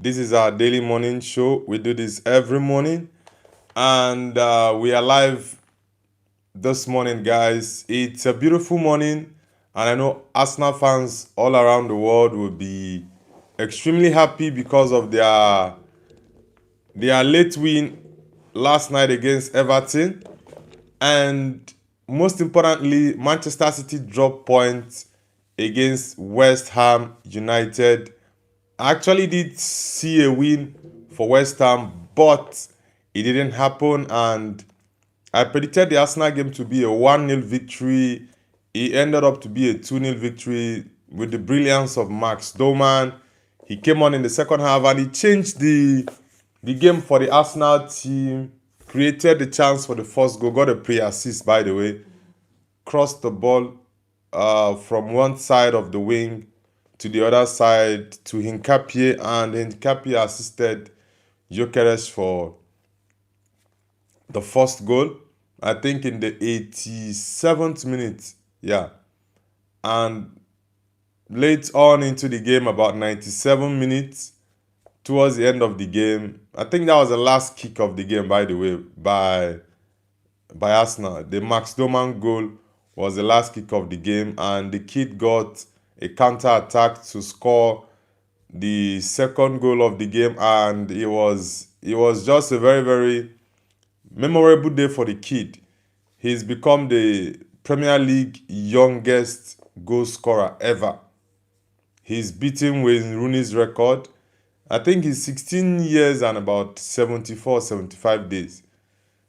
This is our daily morning show. We do this every morning, and we are live this morning, guys. It's a beautiful morning, and I know Arsenal fans all around the world will be extremely happy because of their late win last night against Everton, and most importantly, Manchester City dropped points against West Ham United. I actually did see a win for West Ham, but it didn't happen. And I predicted the Arsenal game to be a 1-0 victory. It ended up to be a 2-0 victory with the brilliance of Max Doman. He came on in the second half and he changed the game for the Arsenal team, created the chance for the first goal, got a pre-assist, by the way, crossed the ball from one side of the wing to the other side to Hincapie, and Hincapie assisted Gyökeres for the first goal, I think in the 87th minute. Yeah. And late on into the game, about 97 minutes, towards the end of the game, I think that was the last kick of the game, by the way, by Arsenal. The Max Doman goal was the last kick of the game, and the kid got a counter attack to score the second goal of the game, and it was just a very, very memorable day for the kid. He's become the Premier League youngest goal scorer ever. He's beaten Wayne Rooney's record. I think he's 16 years and about 74, 75 days.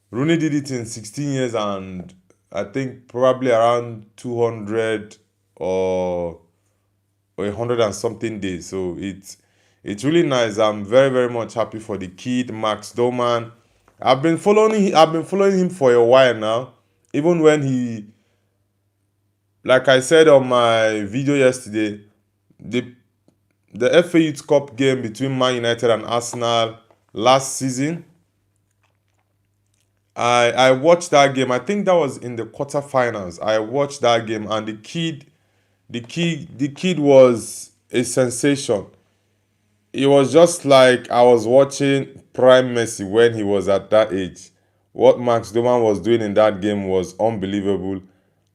Rooney did it in 16 years and I think probably around 200 or 100 and something days. So it's really nice. I'm very, very much happy for the kid, Max Doman. I've been following him for a while now. Even when like I said on my video yesterday, the FA Youth Cup game between Man United and Arsenal last season, I watched that game. I think that was in the quarterfinals. I watched that game, and the kid was a sensation. It was just like I was watching prime Messi when he was at that age. What Max Doman was doing in that game was unbelievable.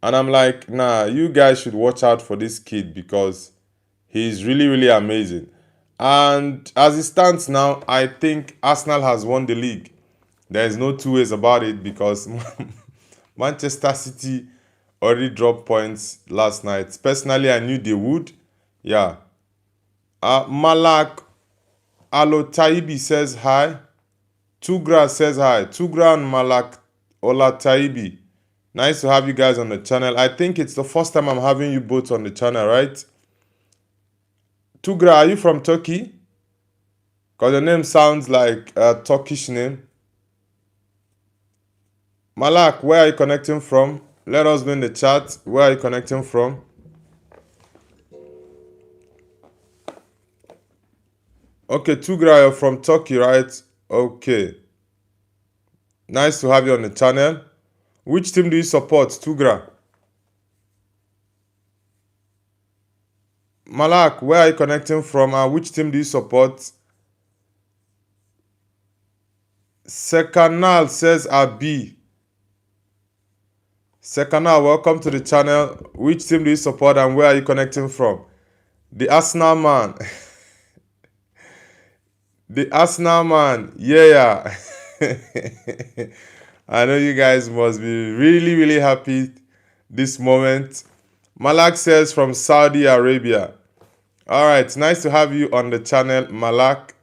And I'm like, nah, you guys should watch out for this kid because he's really, really amazing. And as it stands now, I think Arsenal has won the league. There's no two ways about it because Manchester City already dropped points last night. Personally, I knew they would. Yeah. Malak Alotaibi says hi. Tugra says hi. Tugra and Malak Olataibi. Nice to have you guys on the channel. I think it's the first time I'm having you both on the channel, right? Tugra, are you from Turkey? Because the name sounds like a Turkish name. Malak, where are you connecting from? Let us know in the chat. Where are you connecting from? Okay, Tugra, you're from Turkey, right? Okay. Nice to have you on the channel. Which team do you support, Tugra? Malak, where are you connecting from? Which team do you support? Sekanal says Abi. Sekanal, welcome to the channel. Which team do you support and where are you connecting from? The Arsenal man. The Arsenal man. Yeah. I know you guys must be really, really happy this moment. Malak says from Saudi Arabia. All right, nice to have you on the channel, Malak.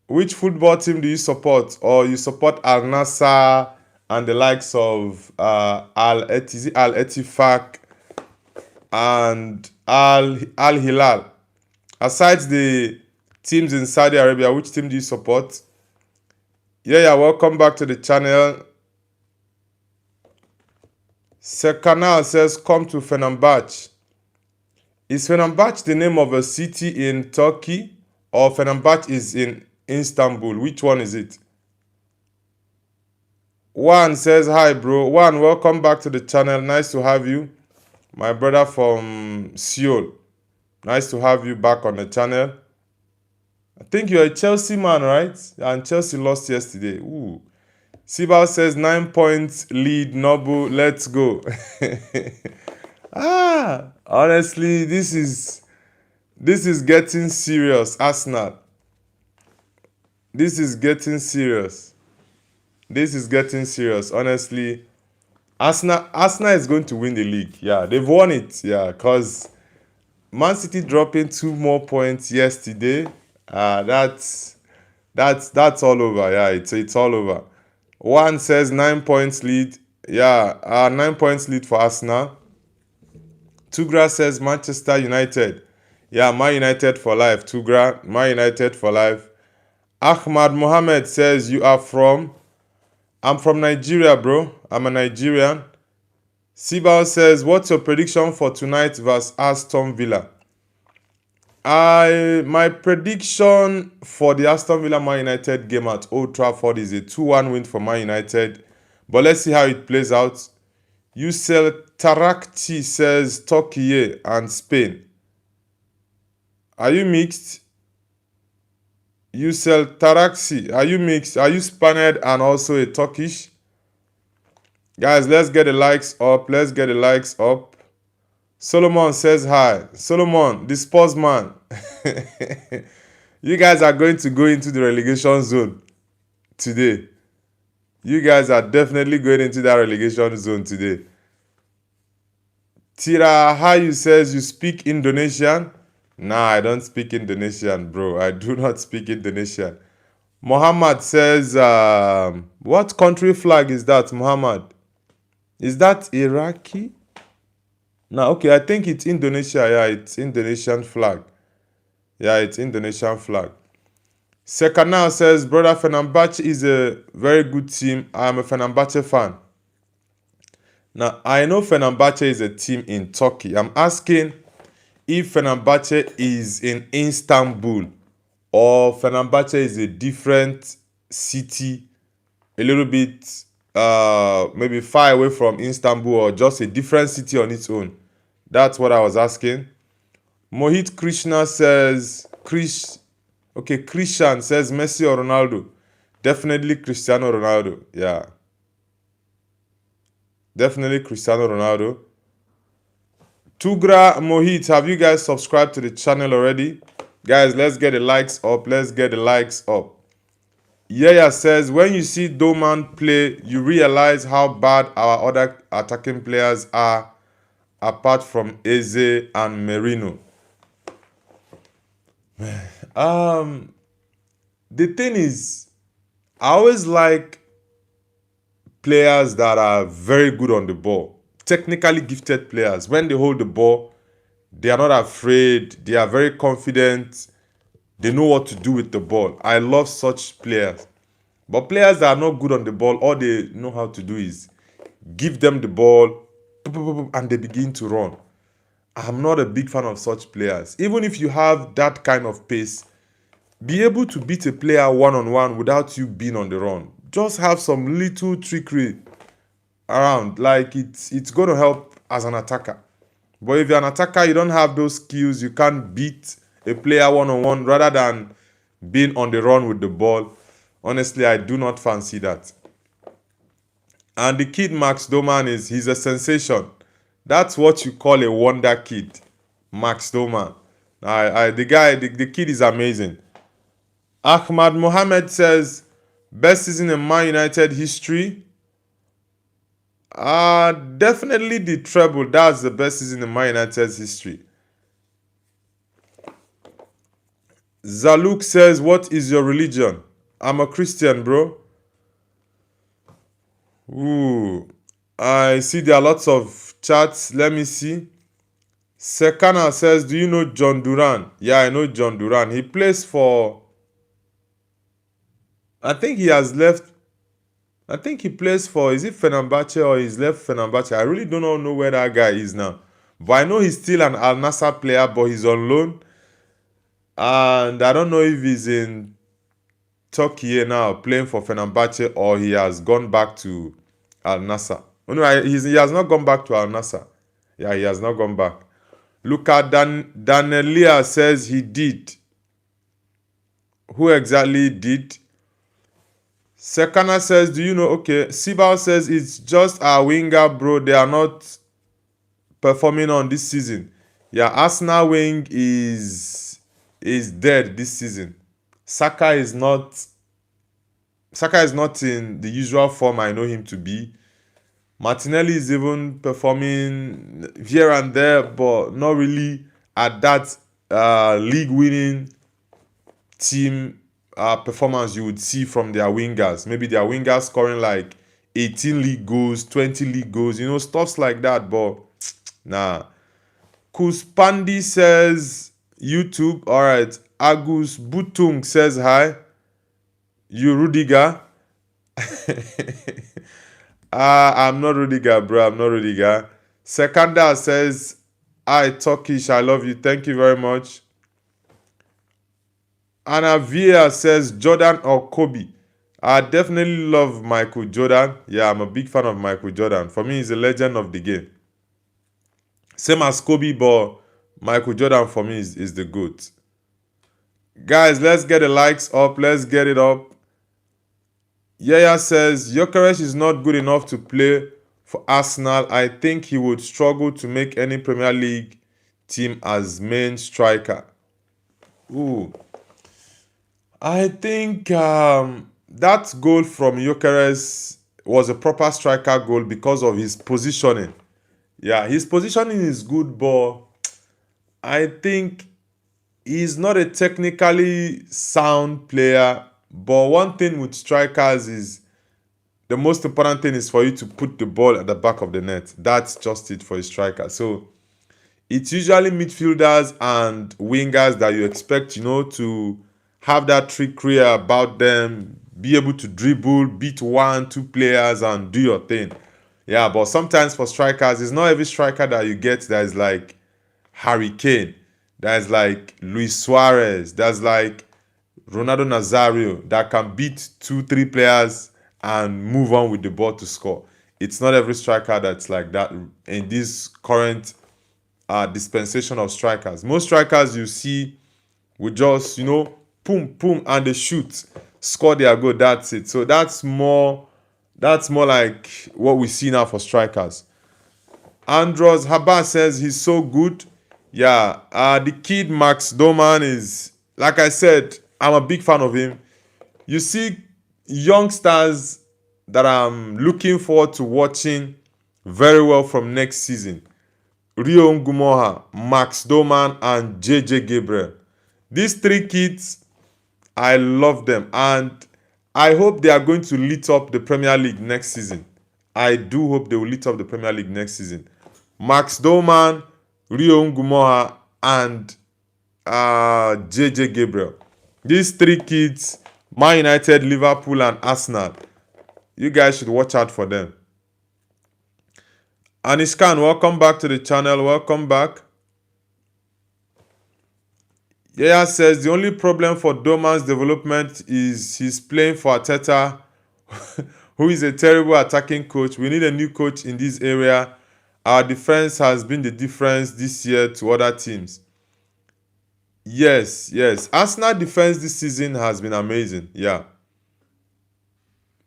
Which football team do you support? Or you support Al Nassr and the likes of Al Ettifaq and Al Hilal? Aside the teams in Saudi Arabia, which team do you support? Yeah, welcome back to the channel. Sekanal says, come to Fenerbahce. Is Fenerbahce the name of a city in Turkey or Fenerbahce is in Istanbul? Which one is it? Juan says, hi bro. Juan, welcome back to the channel. Nice to have you. My brother from Seoul. Nice to have you back on the channel. I think you're a Chelsea man, right? And Chelsea lost yesterday. Ooh. Sibal says 9 points lead, Nobu. Let's go. Honestly, this is getting serious, Arsenal. This is getting serious. This is getting serious. Honestly, Arsenal is going to win the league. Yeah, they've won it. Yeah, because Man City dropping 2 more points yesterday. That's all over. Yeah, it's all over. One says 9 points lead. Yeah, 9 points lead for Arsenal. Tugra says Manchester United. Yeah, Man United for life. Tugra, Man United for life. Ahmad Mohammed says I'm from Nigeria, bro. I'm a Nigerian. Sibal says, what's your prediction for tonight versus Aston Villa? My prediction for the Aston Villa Man United game at Old Trafford is a 2-1 win for Man United. But let's see how it plays out. Yusel Tarakti says Turkey and Spain. Are you mixed? Yusel Tarakti, are you mixed? Are you Spaniard and also a Turkish? Guys, let's get the likes up. Let's get the likes up. Solomon says hi. Solomon, the sports man. You guys are going to go into the relegation zone today. You guys are definitely going into that relegation zone today. Tira Hayu says you speak Indonesian. Nah, I don't speak Indonesian, bro. I do not speak Indonesian. Muhammad says, what country flag is that, Muhammad? Is that Iraqi? No, okay, I think it's Indonesia. Yeah, it's Indonesian flag. Yeah, it's Indonesian flag. Sekanal says, brother, Fenerbahce is a very good team. I'm a Fenerbahce fan. Now, I know Fenerbahce is a team in Turkey. I'm asking if Fenerbahce is in Istanbul or Fenerbahce is a different city, a little bit maybe far away from Istanbul or just a different city on its own. That's what I was asking. Mohit Krishna says, Christian says Messi or Ronaldo. Definitely Cristiano Ronaldo. Yeah. Definitely Cristiano Ronaldo. Tugra Mohit, have you guys subscribed to the channel already? Guys, let's get the likes up. Let's get the likes up. Yaya says, when you see Doman play, you realize how bad our other attacking players are apart from Eze and Merino. The thing is, I always like players that are very good on the ball. Technically gifted players. When they hold the ball, they are not afraid. They are very confident. They know what to do with the ball. I love such players. But players that are not good on the ball, all they know how to do is give them the ball and they begin to run. I'm not a big fan of such players. Even if you have that kind of pace, be able to beat a player one-on-one without you being on the run. Just have some little trickery around. Like it's going to help as an attacker. But if you're an attacker, you don't have those skills. You can't beat a player one-on-one rather than being on the run with the ball. Honestly, I do not fancy that. And the kid Max Doman he's a sensation. That's what you call a wonder kid, Max Doman. The kid is amazing. Ahmad Mohammed says, best season in Man United history. Definitely the treble. That's the best season in Man United's history. Zaluk says, what is your religion? I'm a Christian, bro. Ooh. I see there are lots of chats. Let me see. Sekana says, do you know John Duran? Yeah, I know John Duran. He plays for... I think he has left... I think he plays for... Is it Fenerbahce or he's left Fenerbahce? I really don't know where that guy is now. But I know he's still an Al Nassr player, but he's on loan. And I don't know if he's in Turkey now playing for Fenerbahce or he has gone back to Al Nassr. Oh, no, he has not gone back to Al Nassr. Yeah, he has not gone back. Luka Danelia says he did. Who exactly did? Sekana says, do you know? Okay. Sibal says, it's just our winger, bro. They are not performing on this season. Yeah, Arsenal wing is dead this season. Saka is not Saka is not in the usual form I know him to be. Martinelli is even performing here and there, but not really at that league winning team performance you would see from their wingers. Maybe their wingers scoring like 18 league goals, 20 league goals, stuffs like that. But nah. Kuspandi says YouTube. All right. Agus Butung says hi. You Rudiger. I'm not Rudiger, bro. I'm not Rudiger. Sekanda says, hi, Turkish. I love you. Thank you very much. Anna Via says, Jordan or Kobe. I definitely love Michael Jordan. Yeah, I'm a big fan of Michael Jordan. For me, he's a legend of the game. Same as Kobe, but Michael Jordan for me is the GOAT. Guys, let's get the likes up. Let's get it up. Yaya says, Gyökeres is not good enough to play for Arsenal. I think he would struggle to make any Premier League team as main striker. Ooh. I think that goal from Gyökeres was a proper striker goal because of his positioning. Yeah, his positioning is good, but I think he's not a technically sound player. But one thing with strikers is the most important thing is for you to put the ball at the back of the net. That's just it for a striker. So it's usually midfielders and wingers that you expect, to have that trickery about them, be able to dribble, beat 1-2 players and do your thing. Yeah, but sometimes for strikers, it's not every striker that you get that is like Harry Kane, that is like Luis Suarez, that's like Ronaldo Nazario, that can beat 2-3 players and move on with the ball to score. It's not every striker that's like that in this current dispensation of strikers. Most strikers you see will just, boom, boom, and they shoot, score their goal, that's it. So that's more like what we see now for strikers. Andros Haba says he's so good. Yeah, the kid Max Doman is, like I said, I'm a big fan of him. You see youngsters that I'm looking forward to watching very well from next season. Rio Ngumoha, Max Doman, and JJ Gabriel. These three kids, I love them. And I hope they are going to lit up the Premier League next season. I do hope they will lit up the Premier League next season. Max Doman, Rio Ngumoha, and JJ Gabriel. These three kids, Man United, Liverpool, and Arsenal. You guys should watch out for them. Anishkan, welcome back to the channel. Welcome back. Yaya says the only problem for Doman's development is he's playing for Arteta, who is a terrible attacking coach. We need a new coach in this area. Our defense has been the difference this year to other teams. Yes. Arsenal defense this season has been amazing. Yeah,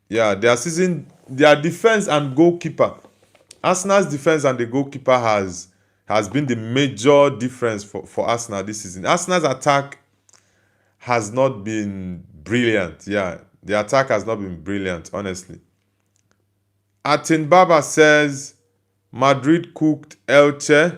their defense and goalkeeper. Arsenal's defense and the goalkeeper has been the major difference for Arsenal this season. Arsenal's attack has not been brilliant. Yeah, the attack has not been brilliant, honestly. Atin Baba says Madrid cooked Elche.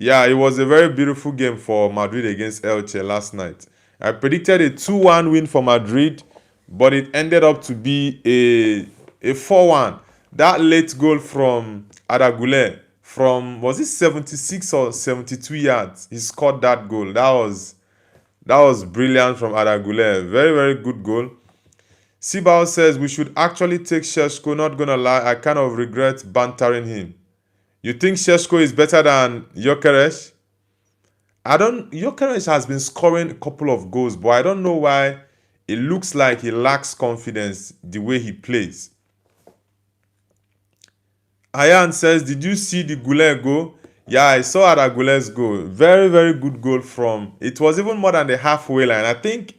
Yeah, it was a very beautiful game for Madrid against Elche last night. I predicted a 2-1 win for Madrid, but it ended up to be a 4-1. That late goal from Aragule from, was it 76 or 72 yards? He scored that goal. That was brilliant from Aragule. Very, very good goal. Sibao says we should actually take Šeško. Not gonna lie, I kind of regret bantering him. You think Šeško is better than Gyökeres? Gyökeres has been scoring a couple of goals, but I don't know why it looks like he lacks confidence the way he plays. Ayan says, did you see the Goulet goal? Yeah, I saw Aragule's goal. Very, very good goal from, it was even more than the halfway line. I think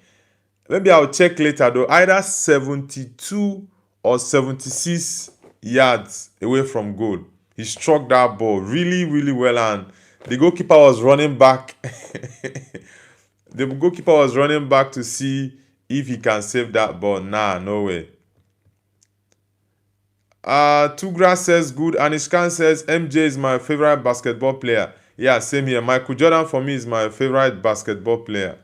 Maybe I'll check later though. Either 72 or 76 yards away from goal. He struck that ball really, really well, and the goalkeeper was running back. The goalkeeper was running back to see if he can save that ball. Nah, no way. Tugra says good. Anishkan says MJ is my favorite basketball player. Yeah, same here. Michael Jordan for me is my favorite basketball player.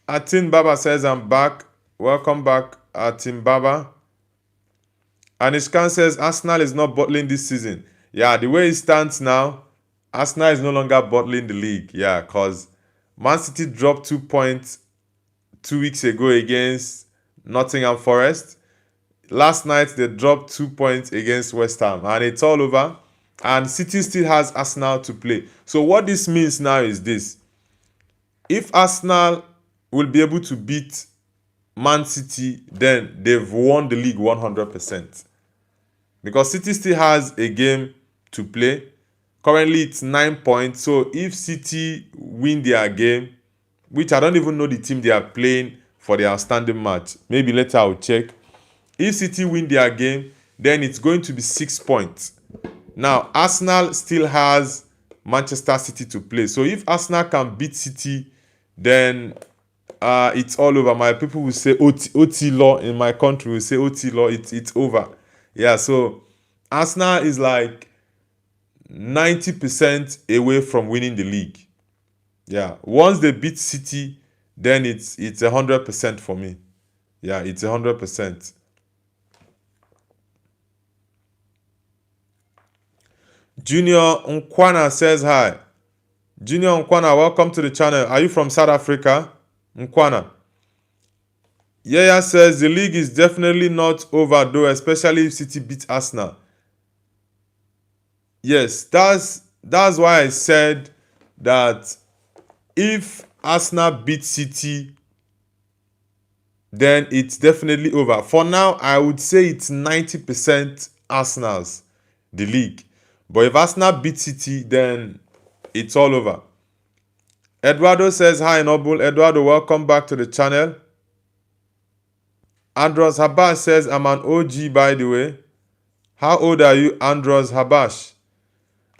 Atin Baba says I'm back. Welcome back, Atin Baba. Anishkan says Arsenal is not bottling this season. Yeah, the way it stands now, Arsenal is no longer bottling the league. Yeah, because Man City dropped 2 points 2 weeks ago against Nottingham Forest. Last night, they dropped 2 points against West Ham, and it's all over. And City still has Arsenal to play. So what this means now is this. If Arsenal will be able to beat Man City, then they've won the league 100%. Because City still has a game to play. Currently, it's 9 points. So if City win their game, which I don't even know the team they are playing for the outstanding match. Maybe later I'll check. If City win their game, then it's going to be 6 points. Now, Arsenal still has Manchester City to play. So if Arsenal can beat City, then it's all over. My people will say OT law in my country will say OT law, it's over. Yeah, so Arsenal is like 90% away from winning the league. Yeah, once they beat City, then it's 100% for me. Yeah, it's 100%. Junior Nkwana says hi. Junior Nkwana, welcome to the channel. Are you from South Africa? Nkwana. Yaya says the league is definitely not over though, especially if City beat Arsenal. Yes, that's why I said that if Arsenal beat City, then it's definitely over. For now, I would say it's 90% Arsenal's, the league. But if Arsenal beat City, then it's all over. Eduardo says, hi, Noble. Eduardo, welcome back to the channel. Andros Habash says, I'm an OG, by the way. How old are you, Andros Habash?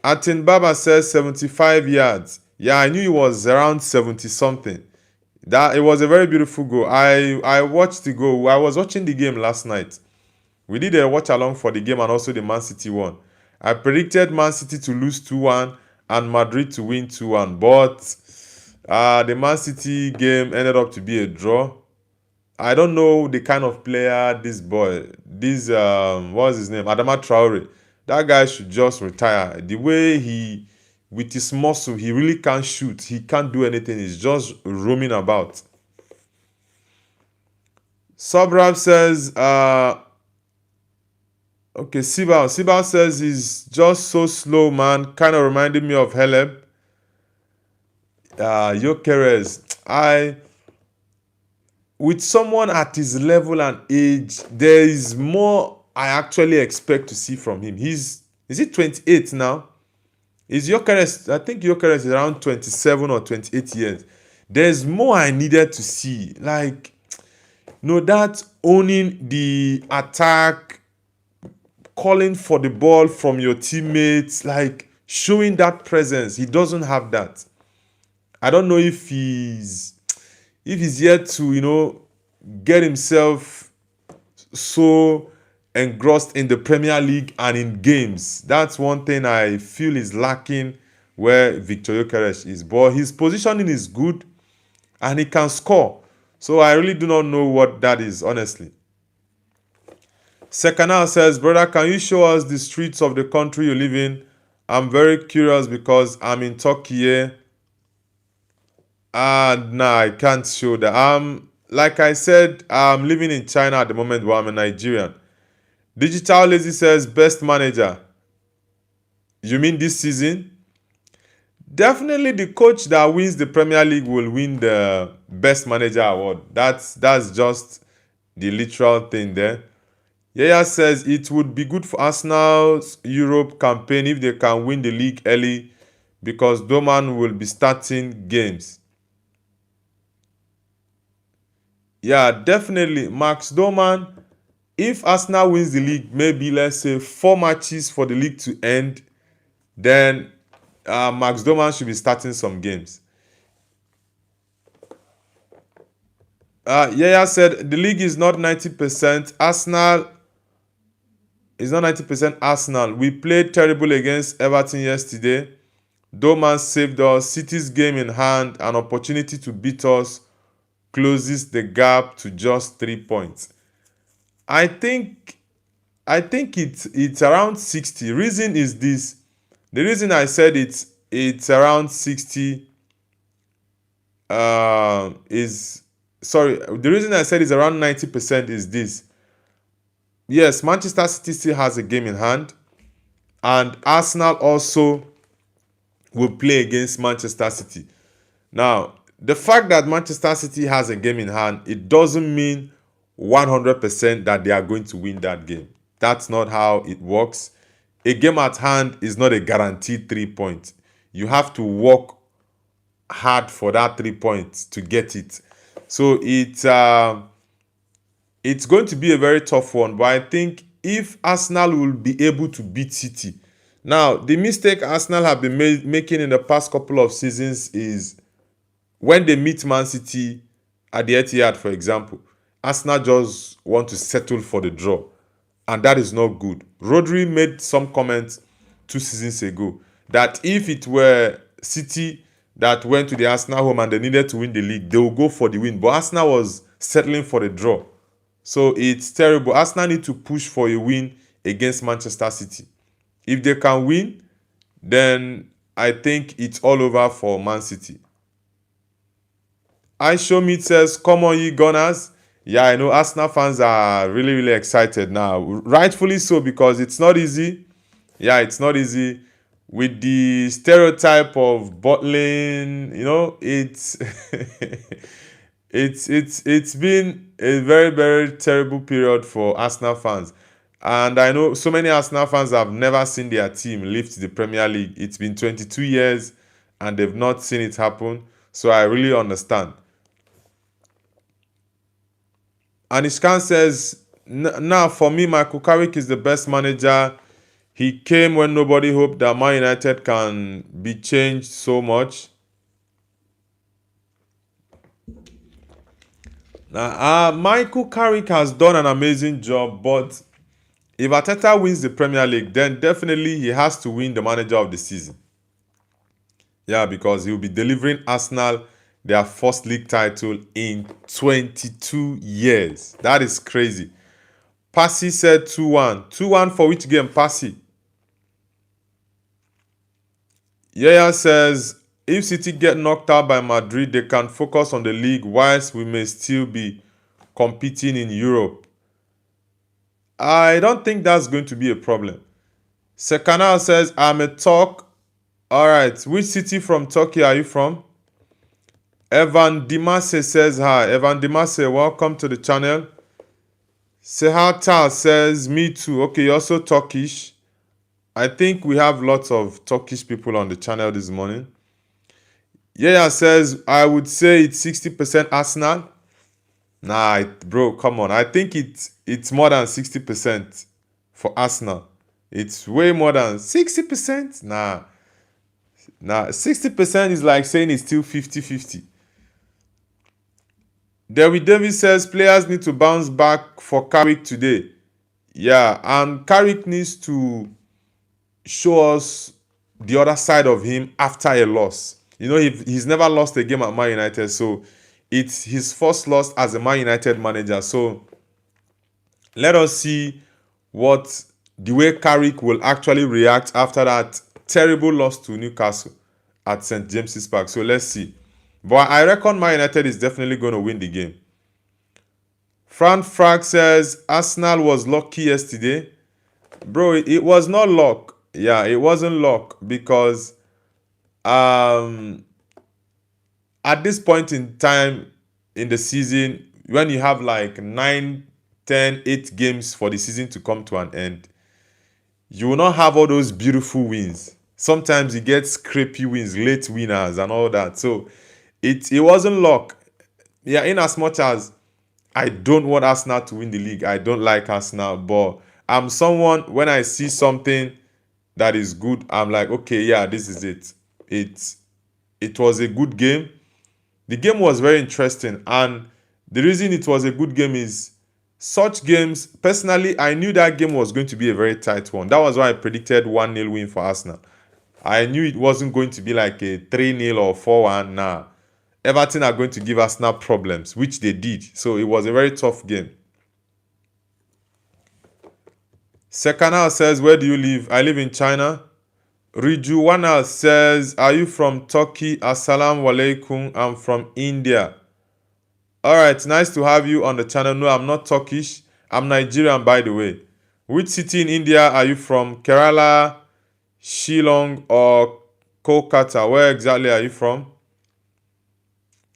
Atin Baba says 75 yards. Yeah, I knew it was around 70-something. That it was a very beautiful goal. I watched the goal. I was watching the game last night. We did a watch along for the game and also the Man City one. I predicted Man City to lose 2-1 and Madrid to win 2-1. But the Man City game ended up to be a draw. I don't know the kind of player this boy, what's his name? Adama Traore. That guy should just retire. The way with his muscle, he really can't shoot. He can't do anything. He's just roaming about. Subrab says, okay, Sibal says he's just so slow, man. Kind of reminded me of Heleb. Gyökeres. With someone at his level and age, there is more I actually expect to see from him. Is he 28 now? Is Gyökeres? I think Gyökeres is around 27 or 28 years. There's more I needed to see. Like, that owning the attack, calling for the ball from your teammates, like showing that presence. He doesn't have that. I don't know if he's yet to, get himself so engrossed in the Premier League and in games. That's one thing I feel is lacking where Victor Gyökeres is. But his positioning is good and he can score. So I really do not know what that is, honestly. Sekanal says, brother, can you show us the streets of the country you live in? I'm very curious because I'm in Turkey. Nah, I can't show that. Like I said, I'm living in China at the moment, but I'm a Nigerian. Digital Lazy says, best manager. You mean this season? Definitely the coach that wins the Premier League will win the best manager award. That's just the literal thing there. Yaya says it would be good for Arsenal's Europe campaign if they can win the league early because Doman will be starting games. Yeah, definitely. Max Doman, if Arsenal wins the league, maybe let's say 4 matches for the league to end, then Max Doman should be starting some games. Yaya said the league is not 90%. Arsenal is not 90% Arsenal. We played terrible against Everton yesterday. Doman saved us. City's game in hand, an opportunity to beat us, closes the gap to just 3 points. I think it's around 60. Reason is this. The reason I said it's around 60 is sorry. The reason I said it's around 90% is this. Yes, Manchester City still has a game in hand, and Arsenal also will play against Manchester City. Now, the fact that Manchester City has a game in hand, it doesn't mean 100% that they are going to win that game. That's not how it works. A game at hand is not a guaranteed 3 points. You have to work hard for that 3 points to get it. So it's going to be a very tough one. But I think if Arsenal will be able to beat City, now the mistake Arsenal have been making in the past couple of seasons is when they meet Man City at the Etihad, for example, Arsenal just want to settle for the draw, and that is not good. Rodri made some comments 2 seasons ago that if it were City that went to the Arsenal home and they needed to win the league, they will go for the win. But Arsenal was settling for the draw. So it's terrible. Arsenal need to push for a win against Manchester City. If they can win, then I think it's all over for Man City. I Show Me says, come on, you Gunners. Yeah, I know Arsenal fans are really, really excited now. Rightfully so, because it's not easy. Yeah, it's not easy. With the stereotype of bottling, it's it's been a very, very terrible period for Arsenal fans. And I know so many Arsenal fans have never seen their team lift the Premier League. It's been 22 years and they've not seen it happen. So I really understand. Anishkan says, now for me, Michael Carrick is the best manager. He came when nobody hoped that Man United can be changed so much. Now, Michael Carrick has done an amazing job, but if Arteta wins the Premier League, then definitely he has to win the manager of the season. Yeah, because he will be delivering Arsenal their first league title in 22 years. That is crazy. Passy said 2-1. 2-1 for which game, Passy? Yaya says, if City get knocked out by Madrid, they can focus on the league whilst we may still be competing in Europe. I don't think that's going to be a problem. Sekanal says, I'm a Turk. All right, which city from Turkey are you from? Evan Dimase says hi. Evan Dimase, welcome to the channel. Sehata says, me too. Okay, you're also Turkish. I think we have lots of Turkish people on the channel this morning. Yaya says, I would say it's 60% Arsenal. Nah, bro, come on. I think it's more than 60% for Arsenal. It's way more than 60%. Nah, 60% is like saying it's still 50-50. David Davis says, players need to bounce back for Carrick today. Yeah, and Carrick needs to show us the other side of him after a loss. He's never lost a game at Man United, so it's his first loss as a Man United manager. So let us see what the way Carrick will actually react after that terrible loss to Newcastle at St. James's Park. So let's see. But I reckon Man United is definitely going to win the game. Fran Frag says, Arsenal was lucky yesterday. Bro, it was not luck. Yeah, it wasn't luck because at this point in time in the season, when you have like 9, 10, 8 games for the season to come to an end, you will not have all those beautiful wins. Sometimes you get scrapey wins, late winners and all that. So it wasn't luck. Yeah, in as much as I don't want Arsenal to win the league. I don't like Arsenal, but I'm someone, when I see something that is good, I'm like, okay, yeah, this is it. It was a good game. The game was very interesting, and the reason it was a good game is such games, personally, I knew that game was going to be a very tight one. That was why I predicted 1-0 win for Arsenal. I knew it wasn't going to be like a 3-0 or 4-1. Nah. Everton are going to give Arsenal problems, which they did. So it was a very tough game. Sekanal says, where do you live? I live in China. Rijuwana says, are you from Turkey? Assalamu alaikum. I'm from India. Alright, nice to have you on the channel. No, I'm not Turkish. I'm Nigerian, by the way. Which city in India are you from? Kerala, Shillong, or Kolkata? Where exactly are you from?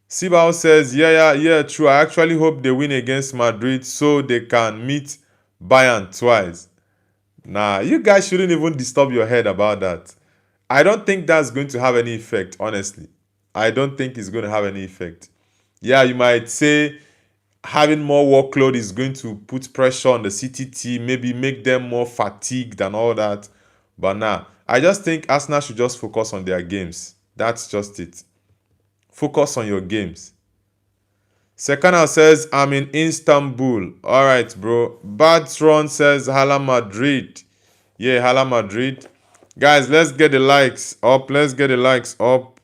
Sibao says, yeah, true. I actually hope they win against Madrid so they can meet Bayern twice. Nah, you guys shouldn't even disturb your head about that. I don't think that's going to have any effect, honestly. I don't think it's going to have any effect. Yeah, you might say having more workload is going to put pressure on the City team, maybe make them more fatigued and all that. But nah, I just think Arsenal should just focus on their games. That's just it. Focus on your games. Sekanal says, I'm in Istanbul. All right, bro. Badron says, Hala Madrid. Yeah, Hala Madrid. Guys, let's get the likes up. Let's get the likes up.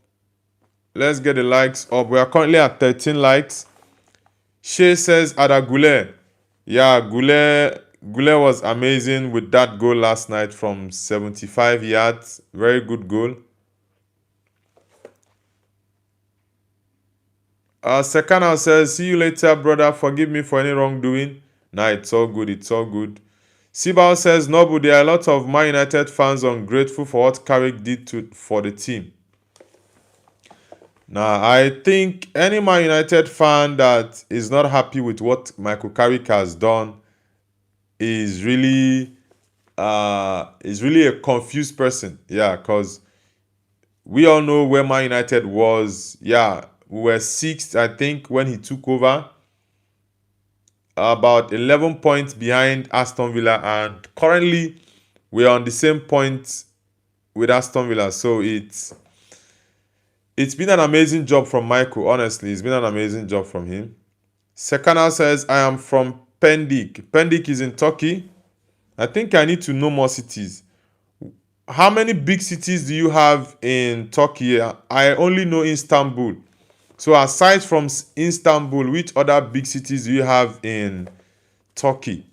Let's get the likes up. We are currently at 13 likes. Shay says, Ada Gule. Yeah, Gule was amazing with that goal last night from 75 yards. Very good goal. Sekanal says, see you later, brother. Forgive me for any wrongdoing. Nah, it's all good. It's all good. Sibal says, Nobu, there are a lot of Man United fans ungrateful for what Carrick did for the team. Now, I think any Man United fan that is not happy with what Michael Carrick has done is really a confused person. Yeah, because we all know where Man United was. Yeah, we were sixth, I think, when he took over. About 11 points behind Aston Villa, and currently we're on the same point with Aston Villa. So it's been an amazing job from Michael, honestly. It's been an amazing job from him. Sekanal says, I am from Pendik. Pendik is in Turkey. I think I need to know more cities. How many big cities do you have in Turkey? I only know Istanbul. So aside from Istanbul, which other big cities do you have in Turkey?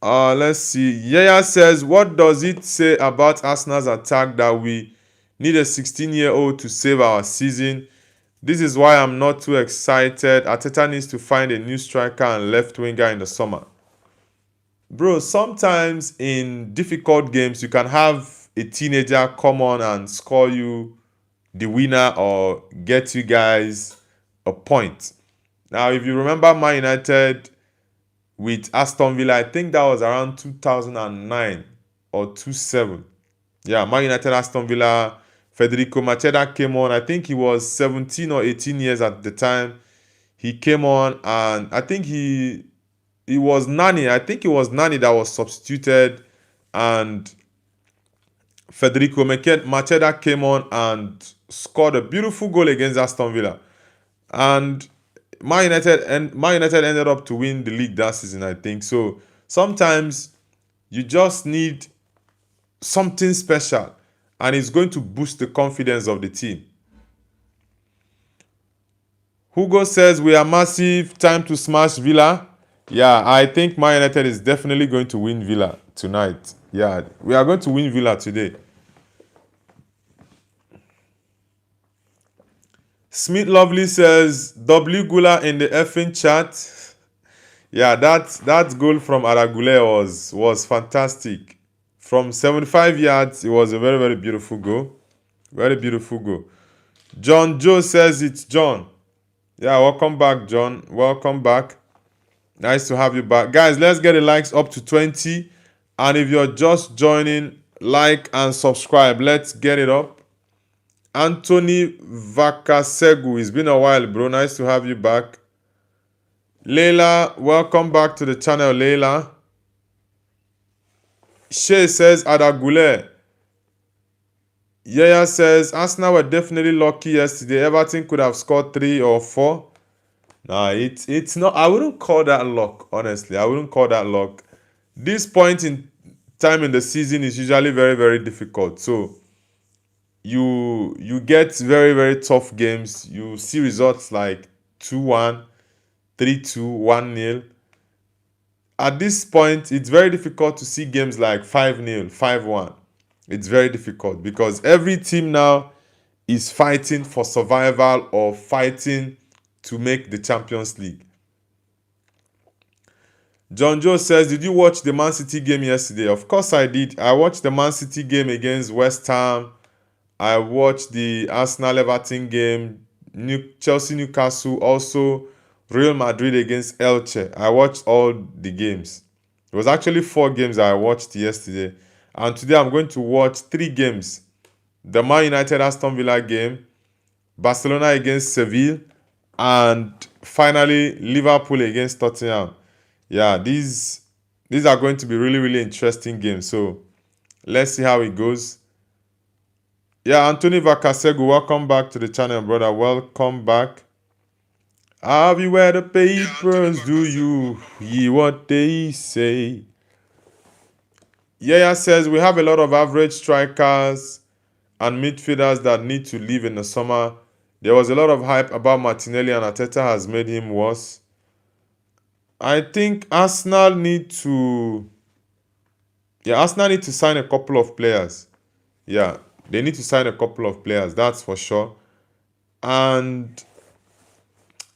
Let's see. Yaya says, what does it say about Arsenal's attack that we need a 16-year-old to save our season? This is why I'm not too excited. Arteta needs to find a new striker and left winger in the summer. Bro, sometimes in difficult games, you can have a teenager come on and score you the winner or get you guys a point. Now, if you remember Man United with Aston Villa, I think that was around 2009 or 2007. Yeah, Man United, Aston Villa, Federico Macheda came on. I think he was 17 or 18 years at the time. He came on, and I think he was Nani. I think it was Nani that was substituted, and Federico Macheda came on and scored a beautiful goal against Aston Villa. And Man United ended up to win the league that season, I think. So sometimes you just need something special, and it's going to boost the confidence of the team. Hugo says, we are massive. Time to smash Villa. Yeah, I think Man United is definitely going to win Villa tonight. Yeah, we are going to win Villa today. Smith Lovely says, W Gula in the effing chat. Yeah, that goal from Aragule was fantastic. From 75 yards, it was a very, very beautiful goal. Very beautiful goal. John Joe says it's John. Yeah, welcome back, John. Welcome back. Nice to have you back. Guys, let's get the likes up to 20. And if you're just joining, like and subscribe. Let's get it up. Anthony Vakasegu, it's been a while, bro. Nice to have you back. Leila, welcome back to the channel, Leila. Shay says Adagule. Yaya says Arsenal were definitely lucky yesterday. Everton could have scored 3 or 4. Nah, it's not. I wouldn't call that luck, honestly. I wouldn't call that luck. This point in time in the season is usually very, very difficult. So you get very, very tough games. You see results like 2-1, 3-2, 1-0. At this point, it's very difficult to see games like 5-0, 5-1. It's very difficult because every team now is fighting for survival or fighting to make the Champions League. John Joe says, did you watch the Man City game yesterday? Of course I did. I watched the Man City game against West Ham. I watched the Arsenal-Everton game, Chelsea-Newcastle, also Real Madrid against Elche. I watched all the games. It was actually 4 games I watched yesterday. And today I'm going to watch 3 games. The Man United-Aston Villa game, Barcelona against Seville, and finally Liverpool against Tottenham. Yeah, these are going to be really, really interesting games. So let's see how it goes. Yeah, Anthony Vakasegu, welcome back to the channel, brother. Welcome back. Have you read the papers? Do you hear what they say? Yaya says we have a lot of average strikers and midfielders that need to leave in the summer. There was a lot of hype about Martinelli and Arteta has made him worse. I think Arsenal need to sign a couple of players. Yeah, they need to sign a couple of players, that's for sure. And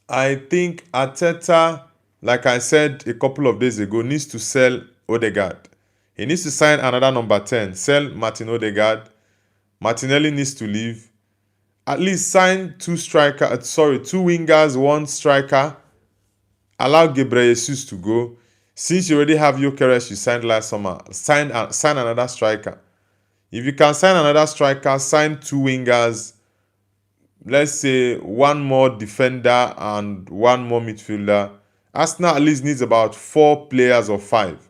I think Arteta, like I said a couple of days ago, needs to sell Odegaard. He needs to sign another number 10, sell Martin Odegaard. Martinelli needs to leave. At least sign 2 wingers, 1 striker. Allow Gebreyesus to go. Since you already have Gyökeres you signed last summer, sign another striker. If you can sign another striker, sign 2 wingers. Let's say 1 more defender and 1 more midfielder. Arsenal at least needs about 4 players or 5.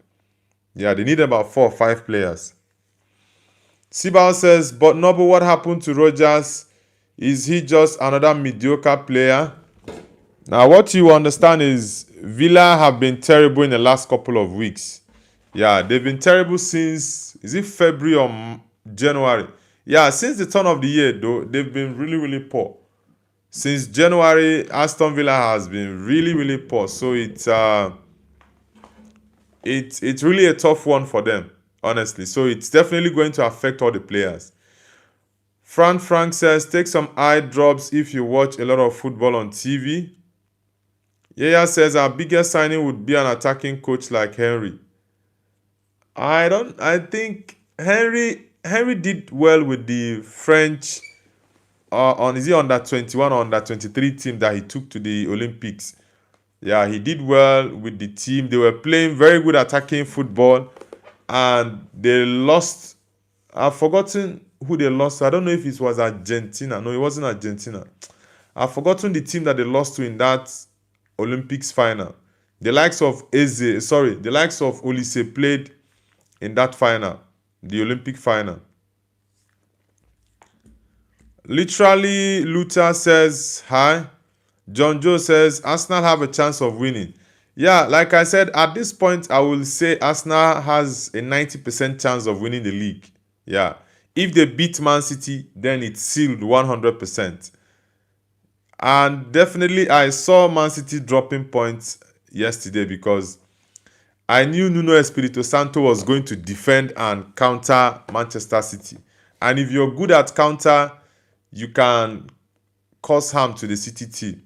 Yeah, they need about 4 or 5 players. Sibal says, but Noble, what happened to Rodgers? Is he just another mediocre player? Now, what you understand is Villa have been terrible in the last couple of weeks. Yeah, they've been terrible since, is it February or January? Yeah, since the turn of the year, though, they've been really, really poor. Since January, Aston Villa has been really, really poor. So it's really a tough one for them, honestly. So it's definitely going to affect all the players. Frank says, take some eye drops if you watch a lot of football on TV. Yaya says our biggest signing would be an attacking coach like Henry. I think Henry did well with the French under 21 or under 23 team that he took to the Olympics. Yeah, he did well with the team. They were playing very good attacking football and they lost. I've forgotten who they lost. I don't know if it was Argentina. No, it wasn't Argentina. I've forgotten the team that they lost to in that Olympics final. The likes of Olise played in that final, the Olympic final. Literally, Luther says, hi. John Joe says, Arsenal have a chance of winning. Yeah, like I said, at this point, I will say Arsenal has a 90% chance of winning the league. Yeah. If they beat Man City, then it's sealed 100%. And definitely, I saw Man City dropping points yesterday because I knew Nuno Espirito Santo was going to defend and counter Manchester City. And if you're good at counter, you can cause harm to the City team.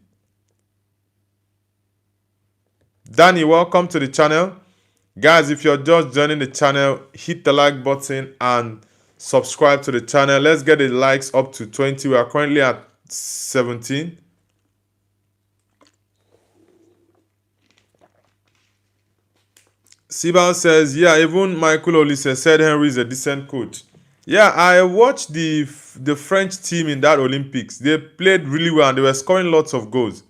Danny, welcome to the channel. Guys, if you're just joining the channel, hit the like button and subscribe to the channel. Let's get the likes up to 20. We are currently at 17. Sibal says, yeah, even Michael Olise said Henry is a decent coach. Yeah, I watched the French team in that Olympics. They played really well and they were scoring lots of goals.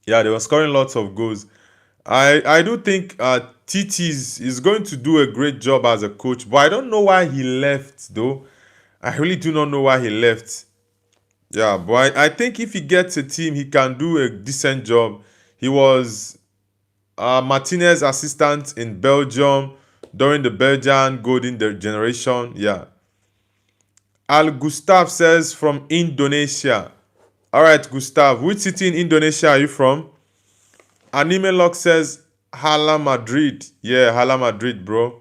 Yeah, they were scoring lots of goals. I do think TT is going to do a great job as a coach, but I don't know why he left though. I really do not know why he left. Yeah, but I think if he gets a team, he can do a decent job. He was Martinez assistant in Belgium during the Belgian Golden Generation. Yeah. Al Gustav says from Indonesia. All right, Gustav, which city in Indonesia are you from? Anime Lock says Hala Madrid. Yeah, Hala Madrid, bro.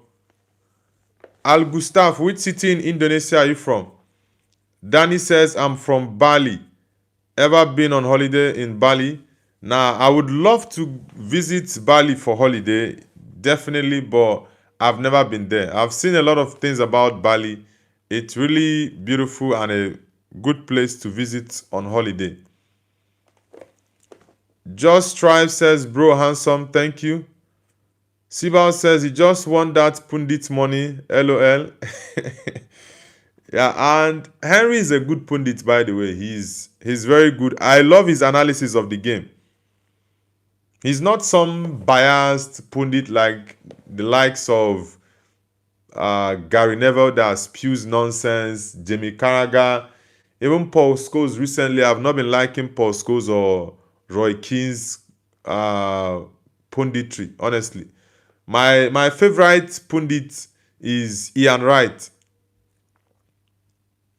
Al Gustav, which city in Indonesia are you from? Danny says I'm from Bali. Ever been on holiday in Bali? Now, I would love to visit Bali for holiday, definitely, but I've never been there. I've seen a lot of things about Bali. It's really beautiful and a good place to visit on holiday. Just Strive says, bro, handsome, thank you. Sibal says he just won that pundit money, lol. Yeah, and Henry is a good pundit, by the way. He's very good. I love his analysis of the game. He's not some biased pundit like the likes of Gary Neville that spews nonsense, Jamie Carragher, even Paul Scholes recently. I've not been liking Paul Scholes or Roy Keane's punditry, honestly. My favorite pundit is Ian Wright.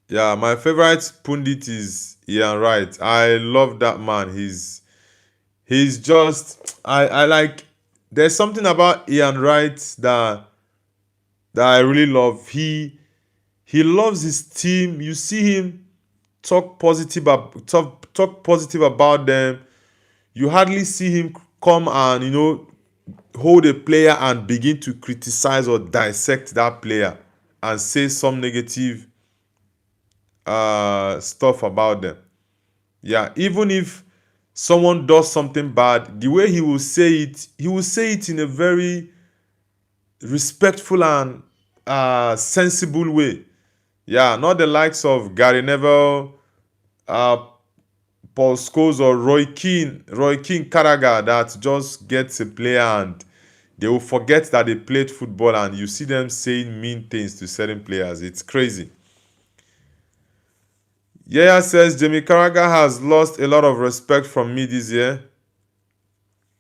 Yeah, my favorite pundit is Ian Wright. I love that man. He's just I like there's something about Ian Wright that I really love. He loves his team. You see him talk positive about them. You hardly see him come and hold a player and begin to criticize or dissect that player and say some negative stuff about them. Yeah, even if someone does something bad, the way he will say it in a very respectful and sensible way. Yeah, not the likes of Gary Neville, uh, Paul Scholes or Roy Keane Carragher that just gets a player and they will forget that they played football and you see them saying mean things to certain players. It's crazy. Yaya says Jamie Carragher has lost a lot of respect from me this year.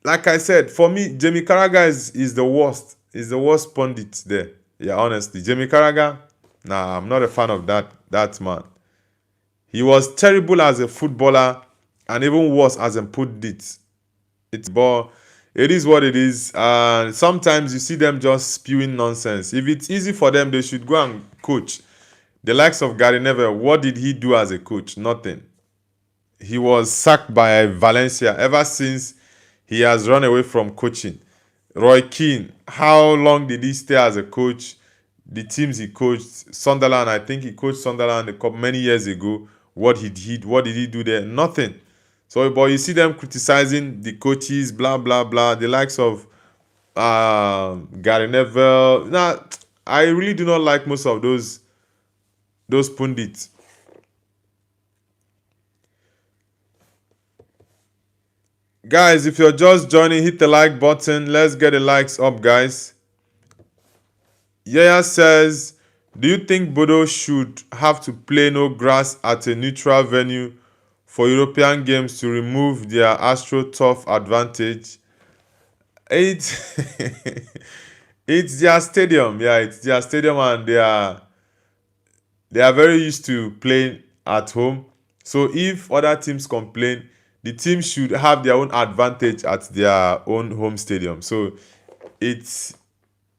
Like I said, for me, Jamie Carragher is the worst. Is the worst pundit there. Yeah, honestly. Jamie Carragher, nah, I'm not a fan of that man. He was terrible as a footballer and even worse as a pundit. But it is what it is. Sometimes you see them just spewing nonsense. If it's easy for them, they should go and coach. The likes of Gary Neville, what did he do as a coach? Nothing. He was sacked by Valencia ever since he has run away from coaching. Roy Keane, how long did he stay as a coach? The teams he coached, Sunderland, I think he coached Sunderland many years ago. What did he do there? Nothing. So, but you see them criticizing the coaches, blah blah blah. The likes of Gary Neville. Now, I really do not like most of those pundits. Guys, if you're just joining, hit the like button. Let's get the likes up, guys. Yaya says, do you think Bodo should have to play no grass at a neutral venue for European games to remove their AstroTurf advantage? It's it's their stadium. Yeah, it's their stadium and they are very used to playing at home. So if other teams complain, the team should have their own advantage at their own home stadium. So it's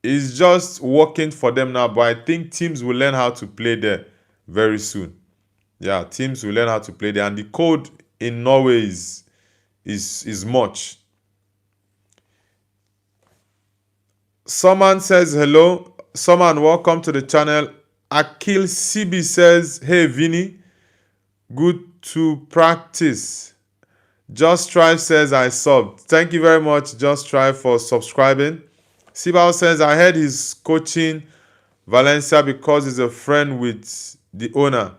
just working for them now, but I think teams will learn how to play there very soon. Yeah, teams will learn how to play there, and the code in Norway is much. Someone says hello. Someone welcome to the channel. Akil CB says, hey Vinny, good to practice. Just Strive says I subbed. Thank you very much, Just Strive, for subscribing. Sibal says I heard he's coaching Valencia because he's a friend with the owner.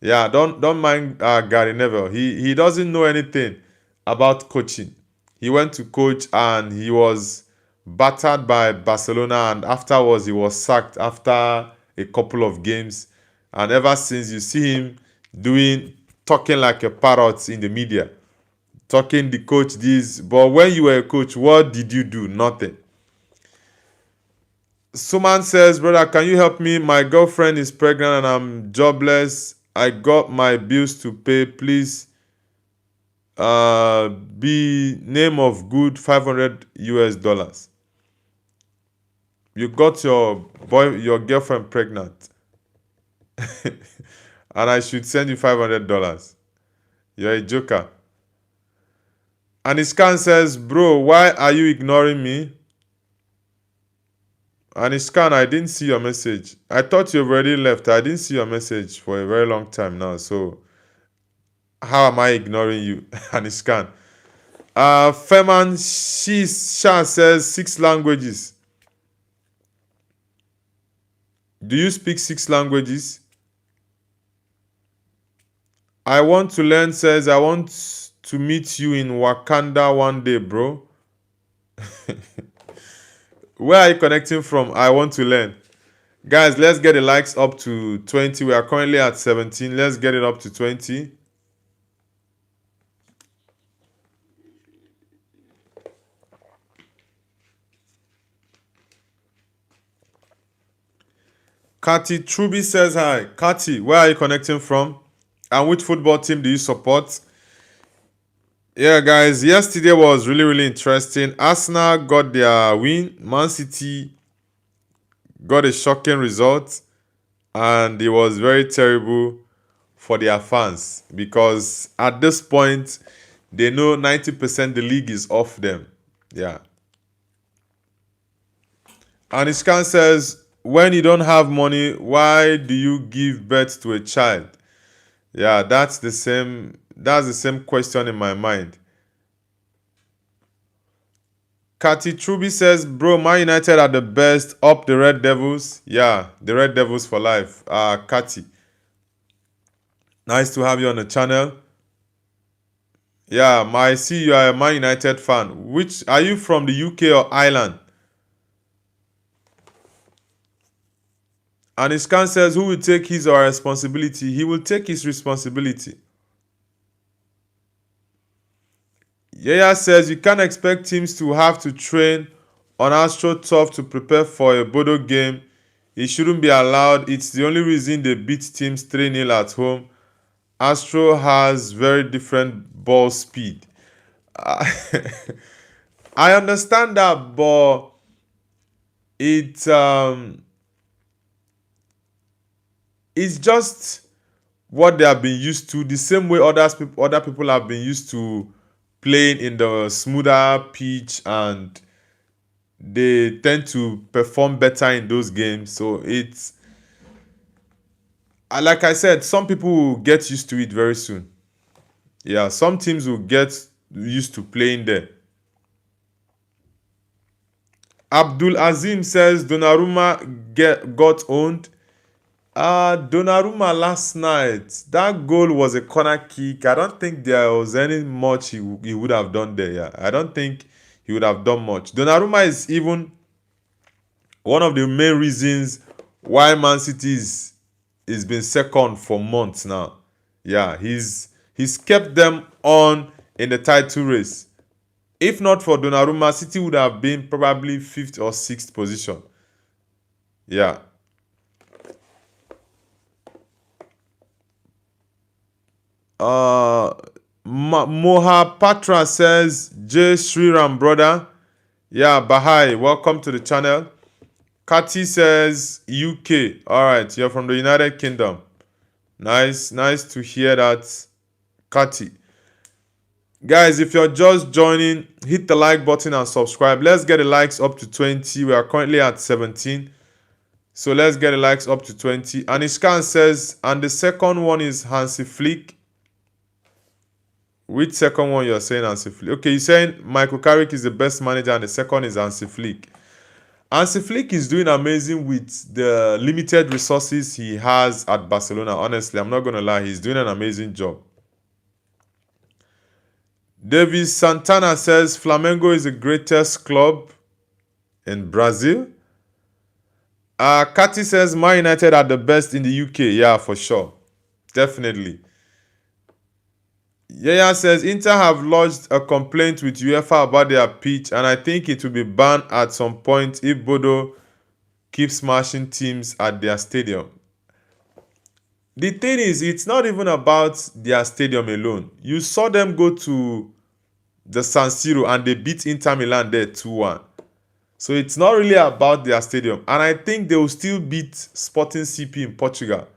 Yeah, don't mind Gary Neville. He doesn't know anything about coaching. He went to coach and he was battered by Barcelona, and afterwards he was sacked after a couple of games. And ever since, you see him talking like a parrot in the media, talking the coach this. But when you were a coach, what did you do? Nothing. Suman says, brother, can you help me? My girlfriend is pregnant and I'm jobless. I got my bills to pay. Please be name of good 500 US dollars. You got your girlfriend pregnant. And I should send you $500. You're a joker. And Iskan says, bro, why are you ignoring me? And Iskan, I didn't see your message. I thought you already left. I didn't see your message for a very long time now. So how am I ignoring you? And Iskan. Feman Sha says 6 languages. Do you speak 6 languages? I want to learn says I want to meet you in Wakanda one day, bro. Where are you connecting from? I want to learn. Guys, let's get the likes up to 20. We are currently at 17. Let's get it up to 20. Kati Truby says hi. Kati, where are you connecting from? And which football team do you support? Yeah, guys, yesterday was really, really interesting. Arsenal got their win. Man City got a shocking result. And it was very terrible for their fans because at this point, they know 90% the league is off them. Yeah. And Ishkan says, when you don't have money, why do you give birth to a child? Yeah, that's the same question in my mind. Kati Truby says, bro, Man United are the best. Up the Red Devils. Yeah, the Red Devils for life. Kati. Nice to have you on the channel. Yeah, I see you are a Man United fan. Which are you from, the UK or Ireland? And Iskan says, who will take his or her responsibility? He will take his responsibility. Yaya says, you can't expect teams to have to train on AstroTurf to prepare for a Bodo game. It shouldn't be allowed. It's the only reason they beat teams 3-0 at home. Astro has very different ball speed. I understand that, but it's just what they have been used to. The same way other people have been used to playing in the smoother pitch, and they tend to perform better in those games. So it's like I said, some people will get used to it very soon. Yeah, some teams will get used to playing there. Abdul Azim says Donnarumma got owned. Donnarumma last night, that goal was a corner kick. I don't think there was any much he would have done there. Yeah, I don't think he would have done much. Donnarumma is even one of the main reasons why Man City is been second for months now. Yeah, he's kept them on in the title race. If not for Donnarumma, City would have been probably 5th or 6th position. Yeah. Moha Patra says, Jay Sriram, brother. Yeah, Bahai, welcome to the channel. Kati says, UK. All right, you're from the United Kingdom. Nice to hear that, Kati. Guys, if you're just joining, hit the like button and subscribe. Let's get the likes up to 20. We are currently at 17. So let's get the likes up to 20. And Ishkan says, and the second one is Hansi Flick. Which second one you're saying, Hansi Flick? Okay, you're saying Michael Carrick is the best manager and the second is Hansi Flick. Hansi Flick is doing amazing with the limited resources he has at Barcelona. Honestly, I'm not going to lie. He's doing an amazing job. Davis Santana says Flamengo is the greatest club in Brazil. Kati says Man United are the best in the UK. Yeah, for sure. Definitely. Yaya says Inter have lodged a complaint with UEFA about their pitch, and I think it will be banned at some point if Bodo keeps smashing teams at their stadium. The thing is, it's not even about their stadium alone. You saw them go to the San Siro and they beat Inter Milan there 2-1. So it's not really about their stadium. And I think they will still beat Sporting CP in Portugal.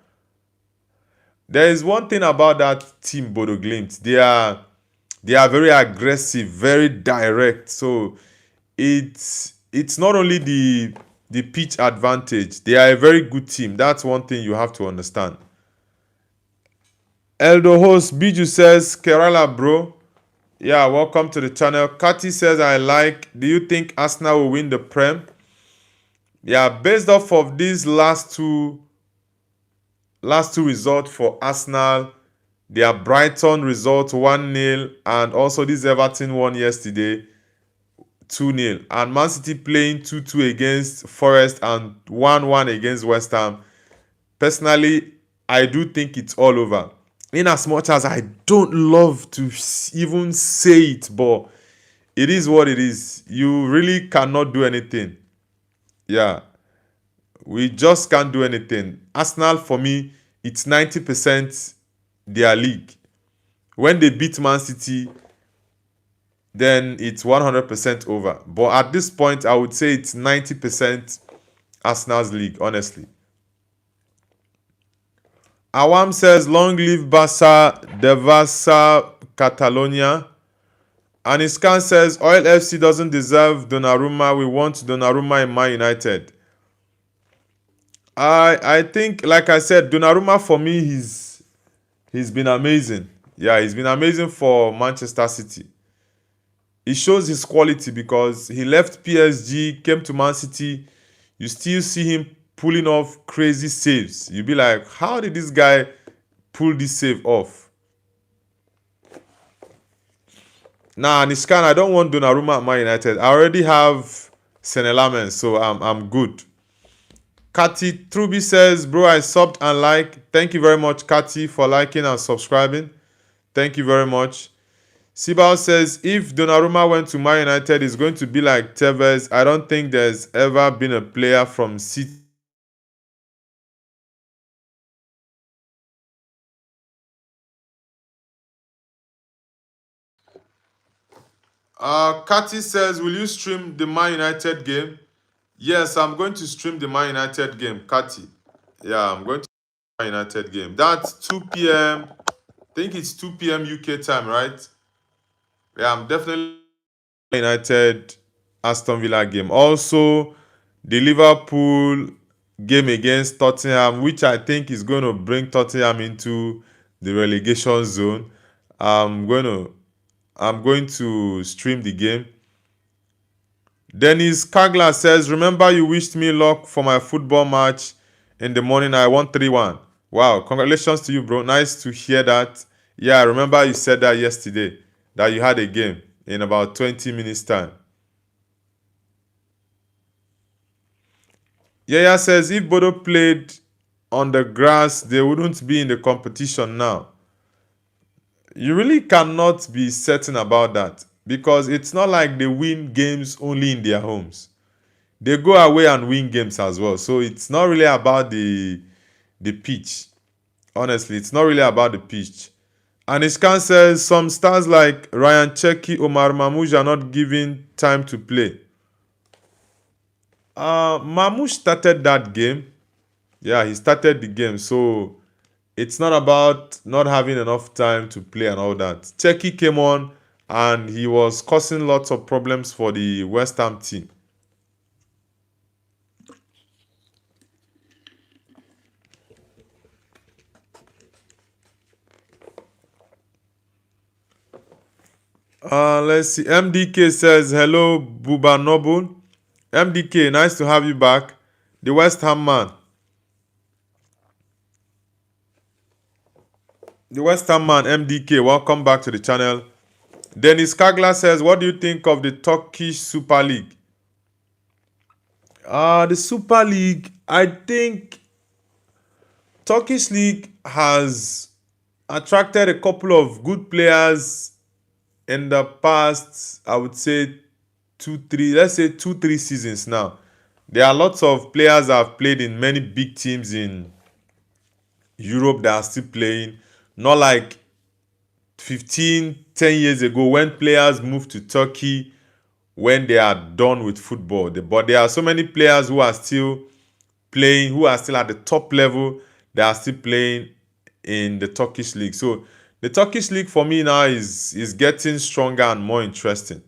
There is one thing about that team, Bodo Glimt. They are very aggressive, very direct. So it's not only the pitch advantage. They are a very good team. That's one thing you have to understand. Eldo host Biju says, Kerala bro. Yeah, welcome to the channel. Kati says, do you think Arsenal will win the Prem? Yeah, based off of these last two results for Arsenal, their Brighton result 1-0, and also this Everton one yesterday 2-0, and Man City playing 2-2 against Forest and 1-1 against West Ham. Personally, I do think it's all over. In as much as I don't love to even say it, but it is what it is. You really cannot do anything. Yeah. We just can't do anything. Arsenal, for me, it's 90% their league. When they beat Man City, then it's 100% over. But at this point, I would say it's 90% Arsenal's league, honestly. Awam says, long live Barca, Devasa, Catalonia. And Iskan says, Oil FC doesn't deserve Donnarumma. We want Donnarumma in Man United. I think, like I said, Donnarumma for me, he's been amazing. Yeah, he's been amazing for Manchester City. It shows his quality because he left PSG, came to Man City. You still see him pulling off crazy saves. You'll be like, how did this guy pull this save off? Nah, Nishkan, I don't want Donnarumma at Man United. I already have Senelamen, so I'm good. Kati Truby says, bro, I subbed and like. Thank you very much, Kati, for liking and subscribing. Thank you very much. Sibal says, if Donnarumma went to Man United, it's going to be like Tevez. I don't think there's ever been a player from City. Kati says, will you stream the Man United game? Yes, I'm going to stream the Man United game, Kati. Yeah, I'm going to stream the Man United game. That's 2 p.m. I think it's 2 p.m. UK time, right? Yeah, I'm definitely United Aston Villa game. Also, the Liverpool game against Tottenham, which I think is going to bring Tottenham into the relegation zone. I'm going to stream the game. Dennis Kagler says, remember you wished me luck for my football match in the morning. I won 3-1. Wow, congratulations to you, bro. Nice to hear that. Yeah, I remember you said that yesterday, that you had a game in about 20 minutes time. Yaya says, if Bodo played on the grass, they wouldn't be in the competition now. You really cannot be certain about that because it's not like they win games only in their homes. They go away and win games as well. So it's not really about the pitch. Honestly, it's not really about the pitch. And Ishkan says some stars like Ryan Cherki, Omar Mamouche are not given time to play. Mamouche started that game. Yeah, he started the game. So it's not about not having enough time to play and all that. Cherki came on and he was causing lots of problems for the West Ham team. Let's see. MDK says, hello, Buba Noble. MDK, nice to have you back. The West Ham man. The West Ham man, MDK, welcome back to the channel. Dennis Kagla says, what do you think of the Turkish Super League? The Super League, I think Turkish League has attracted a couple of good players in the past, I would say 2-3 seasons now. There are lots of players that have played in many big teams in Europe that are still playing. Not like 10 years ago when players moved to Turkey when they are done with football. But there are so many players who are still playing, who are still at the top level, that are still playing in the Turkish league. So the Turkish league for me now is getting stronger and more interesting.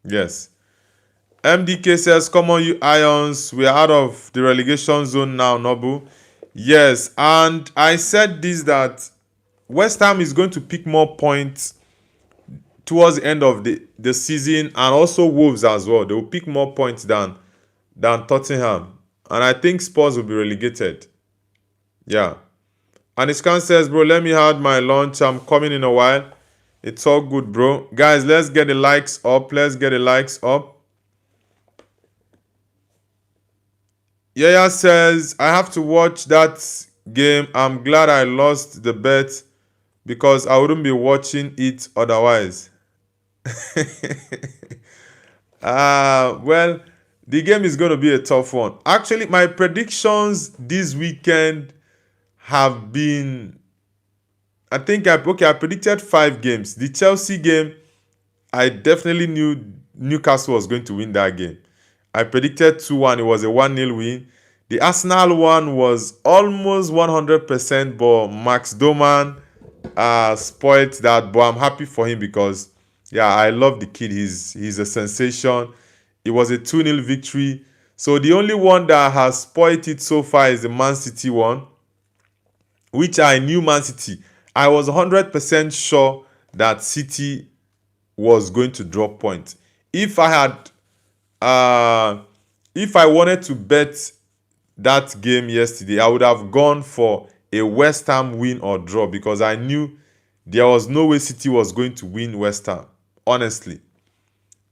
Yes. MDK says, come on, you Ions. We are out of the relegation zone now, Nobu. Yes, and I said this, that West Ham is going to pick more points towards the end of the season, and also Wolves as well. They will pick more points than Tottenham. And I think Spurs will be relegated. Yeah. And Iskan says, bro, let me have my lunch. I'm coming in a while. It's all good, bro. Guys, let's get the likes up. Let's get the likes up. Yaya says, I have to watch that game. I'm glad I lost the bet because I wouldn't be watching it otherwise. Well, the game is going to be a tough one. Actually, my predictions this weekend have been, I predicted 5 games. The Chelsea game, I definitely knew Newcastle was going to win that game. I predicted 2-1. It was a 1-0 win. The Arsenal one was almost 100%, but Max Doman spoiled that. But I'm happy for him because, yeah, I love the kid. He's a sensation. It was a 2-0 victory. So the only one that has spoiled it so far is the Man City one, which I knew Man City. I was 100% sure that City was going to drop points. If I wanted to bet that game yesterday, I would have gone for a West Ham win or draw because I knew there was no way City was going to win West Ham, honestly.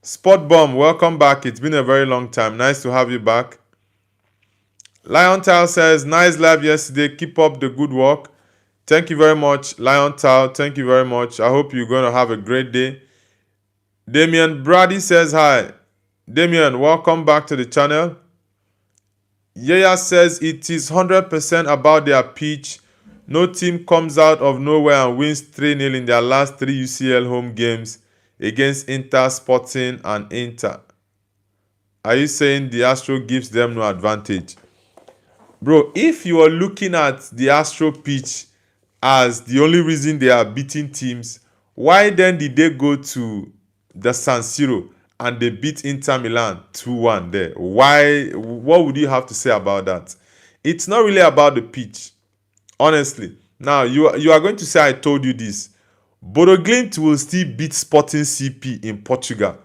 Spot Bomb, welcome back. It's been a very long time. Nice to have you back. Lion Tile says, nice live yesterday. Keep up the good work. Thank you very much, Lion Tile. Thank you very much. I hope you're going to have a great day. Damian Brady says hi. Damian, welcome back to the channel. Yaya says it is 100% about their pitch. No team comes out of nowhere and wins 3-0 in their last 3 UCL home games against Inter, Sporting, and Inter. Are you saying the Astro gives them no advantage? Bro, if you are looking at the Astro pitch as the only reason they are beating teams, why then did they go to the San Siro and they beat Inter Milan 2-1 there? Why? What would you have to say about that? It's not really about the pitch, honestly. Now, you are going to say I told you this. Bodo Glimt will still beat Sporting CP in Portugal.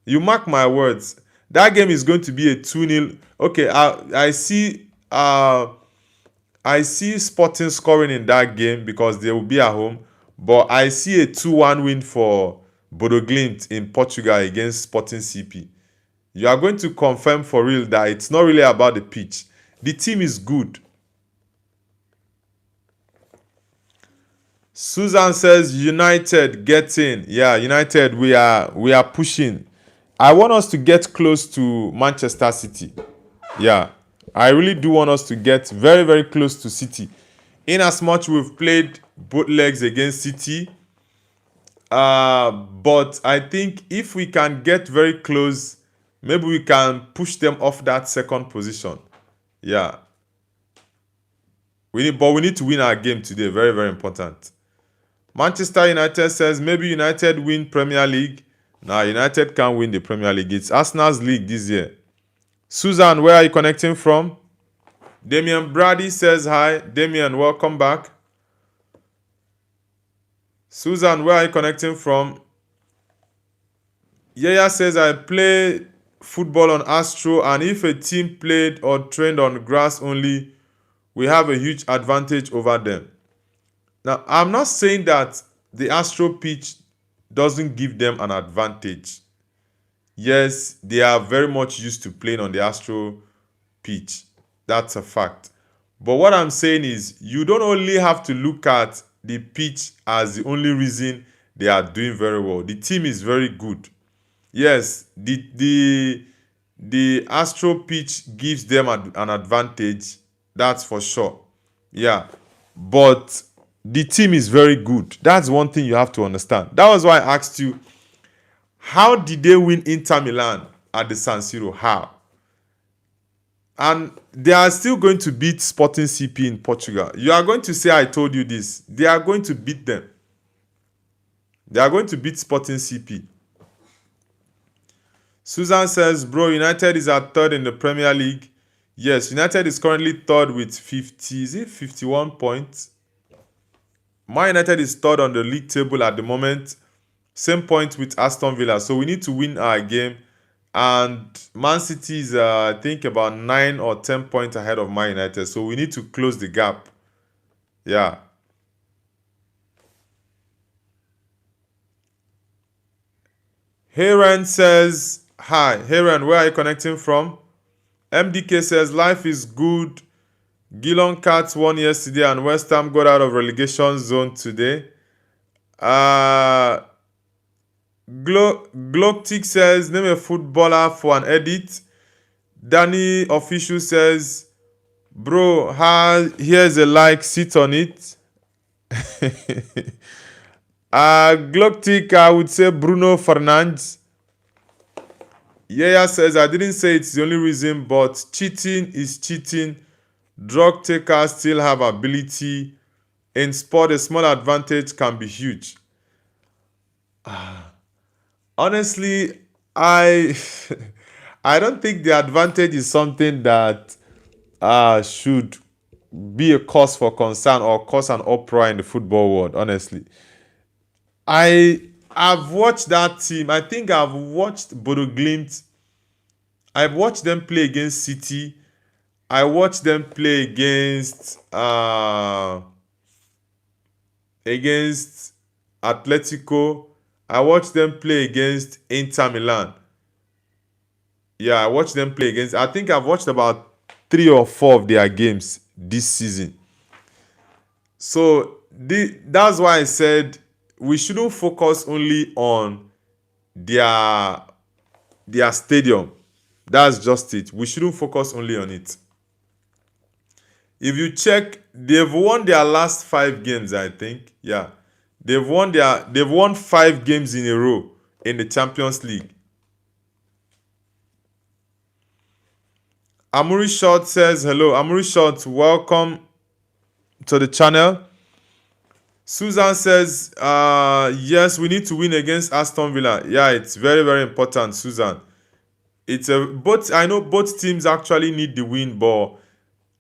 You mark my words. That game is going to be a 2-0. Okay, I see Sporting scoring in that game because they will be at home. But I see a 2-1 win for Bodo Glimt in Portugal against Sporting CP. You are going to confirm for real that it's not really about the pitch. The team is good. Susan says United get in. Yeah, United, we are pushing. I want us to get close to Manchester City. Yeah, I really do want us to get very, very close to City. In as much we've played both legs against City, but I think if we can get very close, maybe we can push them off that second position. Yeah. We need to win our game today. Very, very important. Manchester United says maybe United win Premier League. Nah, United can't win the Premier League. It's Arsenal's league this year. Susan, where are you connecting from? Damian Brady says hi. Damian, welcome back. Susan, where are you connecting from? Yaya says I play football on Astro, and if a team played or trained on grass only, we have a huge advantage over them. Now, I'm not saying that the Astro pitch doesn't give them an advantage. Yes, they are very much used to playing on the Astro pitch. That's a fact. But what I'm saying is, you don't only have to look at the pitch as the only reason they are doing very well. The team is very good. Yes, the Astro pitch gives them an advantage. That's for sure. Yeah, but the team is very good. That's one thing you have to understand. That was why I asked you, how did they win Inter Milan at the San Siro? How? And they are still going to beat Sporting CP in Portugal. You are going to say I told you this. They are going to beat them. They are going to beat Sporting CP. Susan says, bro, United is at third in the Premier League. Yes, United is currently third with 51 points. Man United is third on the league table at the moment. Same point with Aston Villa. So we need to win our game. And Man City is, I think, about 9 or 10 points ahead of Man United. So we need to close the gap. Yeah. Heron says, hi. Heron, where are you connecting from? MDK says, life is good. Geelong Cats won yesterday and West Ham got out of relegation zone today. Gloctic says, name a footballer for an edit. Danny Official says, bro, here's a like, sit on it. Gloctic, I would say Bruno Fernandes. Yaya says, I didn't say it's the only reason, but cheating is cheating. Drug takers still have ability. In sport, a small advantage can be huge. Honestly, I don't think the advantage is something that should be a cause for concern or cause an uproar in the football world, honestly. I've watched that team. I think I've watched Bodo Glimt. I've watched them play against City. I watched them play against Atletico. I watched them play against Inter Milan. Yeah, I watched them play against. I think I've watched about 3 or 4 of their games this season. So that's why I said we shouldn't focus only on their stadium. That's just it. We shouldn't focus only on it. If you check, they've won their last 5 games, I think. Yeah. They've won 5 games in a row in the Champions League. Amuri Short says, hello. Amuri Short, welcome to the channel. Susan says, yes, we need to win against Aston Villa. Yeah, it's very, very important, Susan. I know both teams actually need the win, but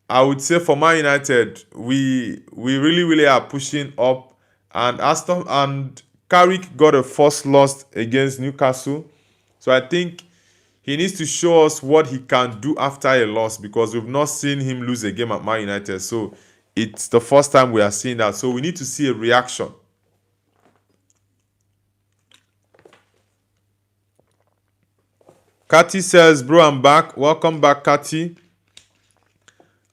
I would say for Man United, we really, really are pushing up. And Carrick got a first loss against Newcastle. So I think he needs to show us what he can do after a loss, because we've not seen him lose a game at Man United. So it's the first time we are seeing that. So we need to see a reaction. Kati says, bro, I'm back. Welcome back, Kati.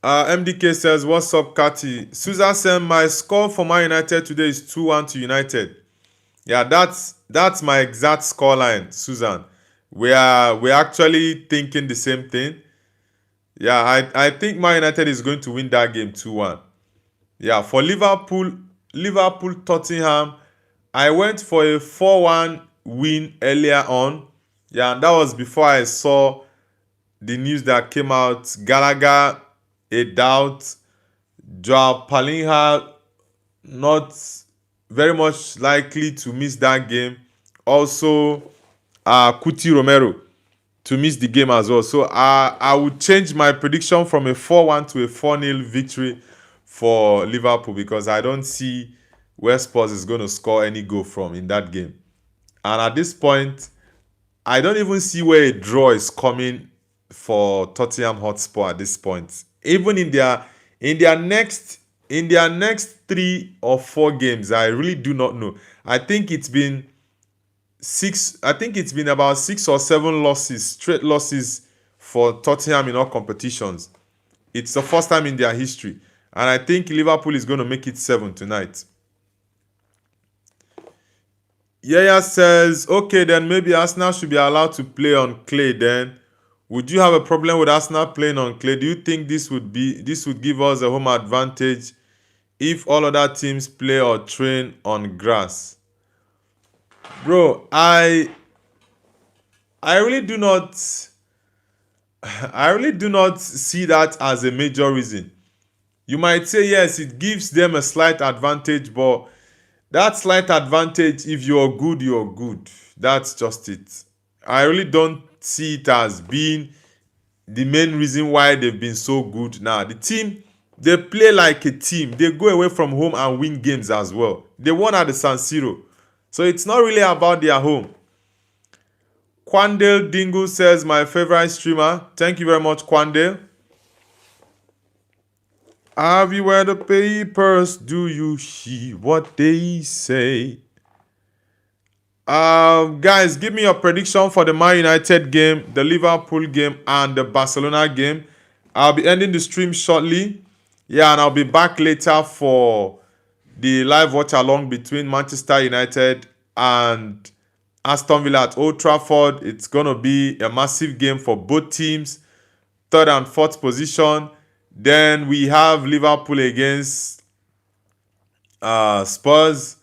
MDK says, what's up, Kati? Susan said, my score for Man United today is 2-1 to United. Yeah, that's my exact scoreline, Susan. We're actually thinking the same thing. Yeah, I think Man United is going to win that game 2-1. Yeah, for Liverpool, Tottenham, I went for a 4-1 win earlier on. Yeah, and that was before I saw the news that came out. Gallagher, a doubt. Joao Palinha, not very much likely to miss that game. Also, Cuti Romero to miss the game as well. So I would change my prediction from a 4-1 to a 4-0 victory for Liverpool, because I don't see where Spurs is going to score any goal from in that game. And at this point, I don't even see where a draw is coming for Tottenham Hotspur at this point. Even in their next in their next 3 or 4 games, I really do not know. I think it's been about 6 or 7 losses, straight losses for Tottenham in all competitions. It's the first time in their history, and I think Liverpool is going to make it 7 tonight. Yaya says, okay, then maybe Arsenal should be allowed to play on clay then. Would you have a problem with Arsenal playing on clay? Do you think this would give us a home advantage if all other teams play or train on grass? Bro, I really do not I really do not see that as a major reason. You might say yes, it gives them a slight advantage, but that slight advantage, if you're good, you're good. That's just it. I really don't see it as being the main reason why they've been so good now. The team, they play like a team. They go away from home and win games as well. They won at the San Siro. So it's not really about their home. Quandale Dingle says, my favorite streamer. Thank you very much, Quandale. Have you read the papers? Do you see what they say? Guys, give me your prediction for the Man United game, the Liverpool game, and the Barcelona game. I'll be ending the stream shortly. Yeah, and I'll be back later for the live watch along between Manchester United and Aston Villa at Old Trafford. It's going to be a massive game for both teams. 3rd and 4th position. Then we have Liverpool against Spurs.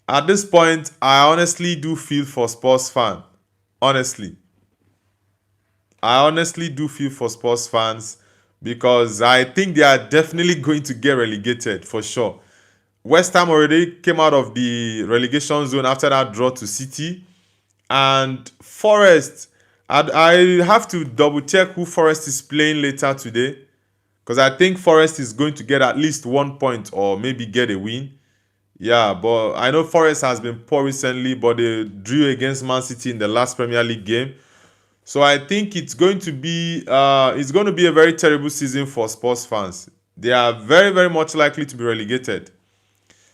At this point, I honestly do feel for Spurs fans. Honestly. I honestly do feel for Spurs fans because I think they are definitely going to get relegated for sure. West Ham already came out of the relegation zone after that draw to City. And Forest, I have to double check who Forest is playing later today. Because I think Forest is going to get at least 1 point or maybe get a win. Yeah, but I know Forest has been poor recently, but they drew against Man City in the last Premier League game. So I think it's going to be a very terrible season for Spurs fans. They are very, very much likely to be relegated.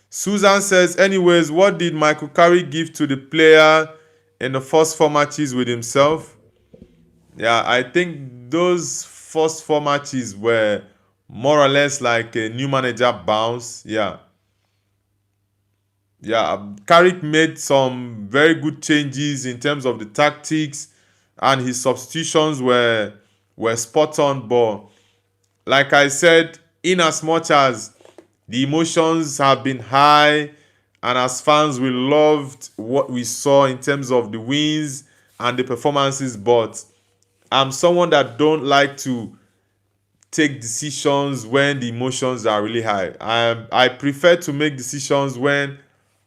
Susan says, anyways, what did Michael Carrick give to the player in the first 4 matches with himself? Yeah, I think those first 4 matches were more or less like a new manager bounce. Yeah, Carrick made some very good changes in terms of the tactics, and his substitutions were spot on. But like I said, in as much as the emotions have been high, and as fans we loved what we saw in terms of the wins and the performances, but I'm someone that don't like to take decisions when the emotions are really high. I prefer to make decisions when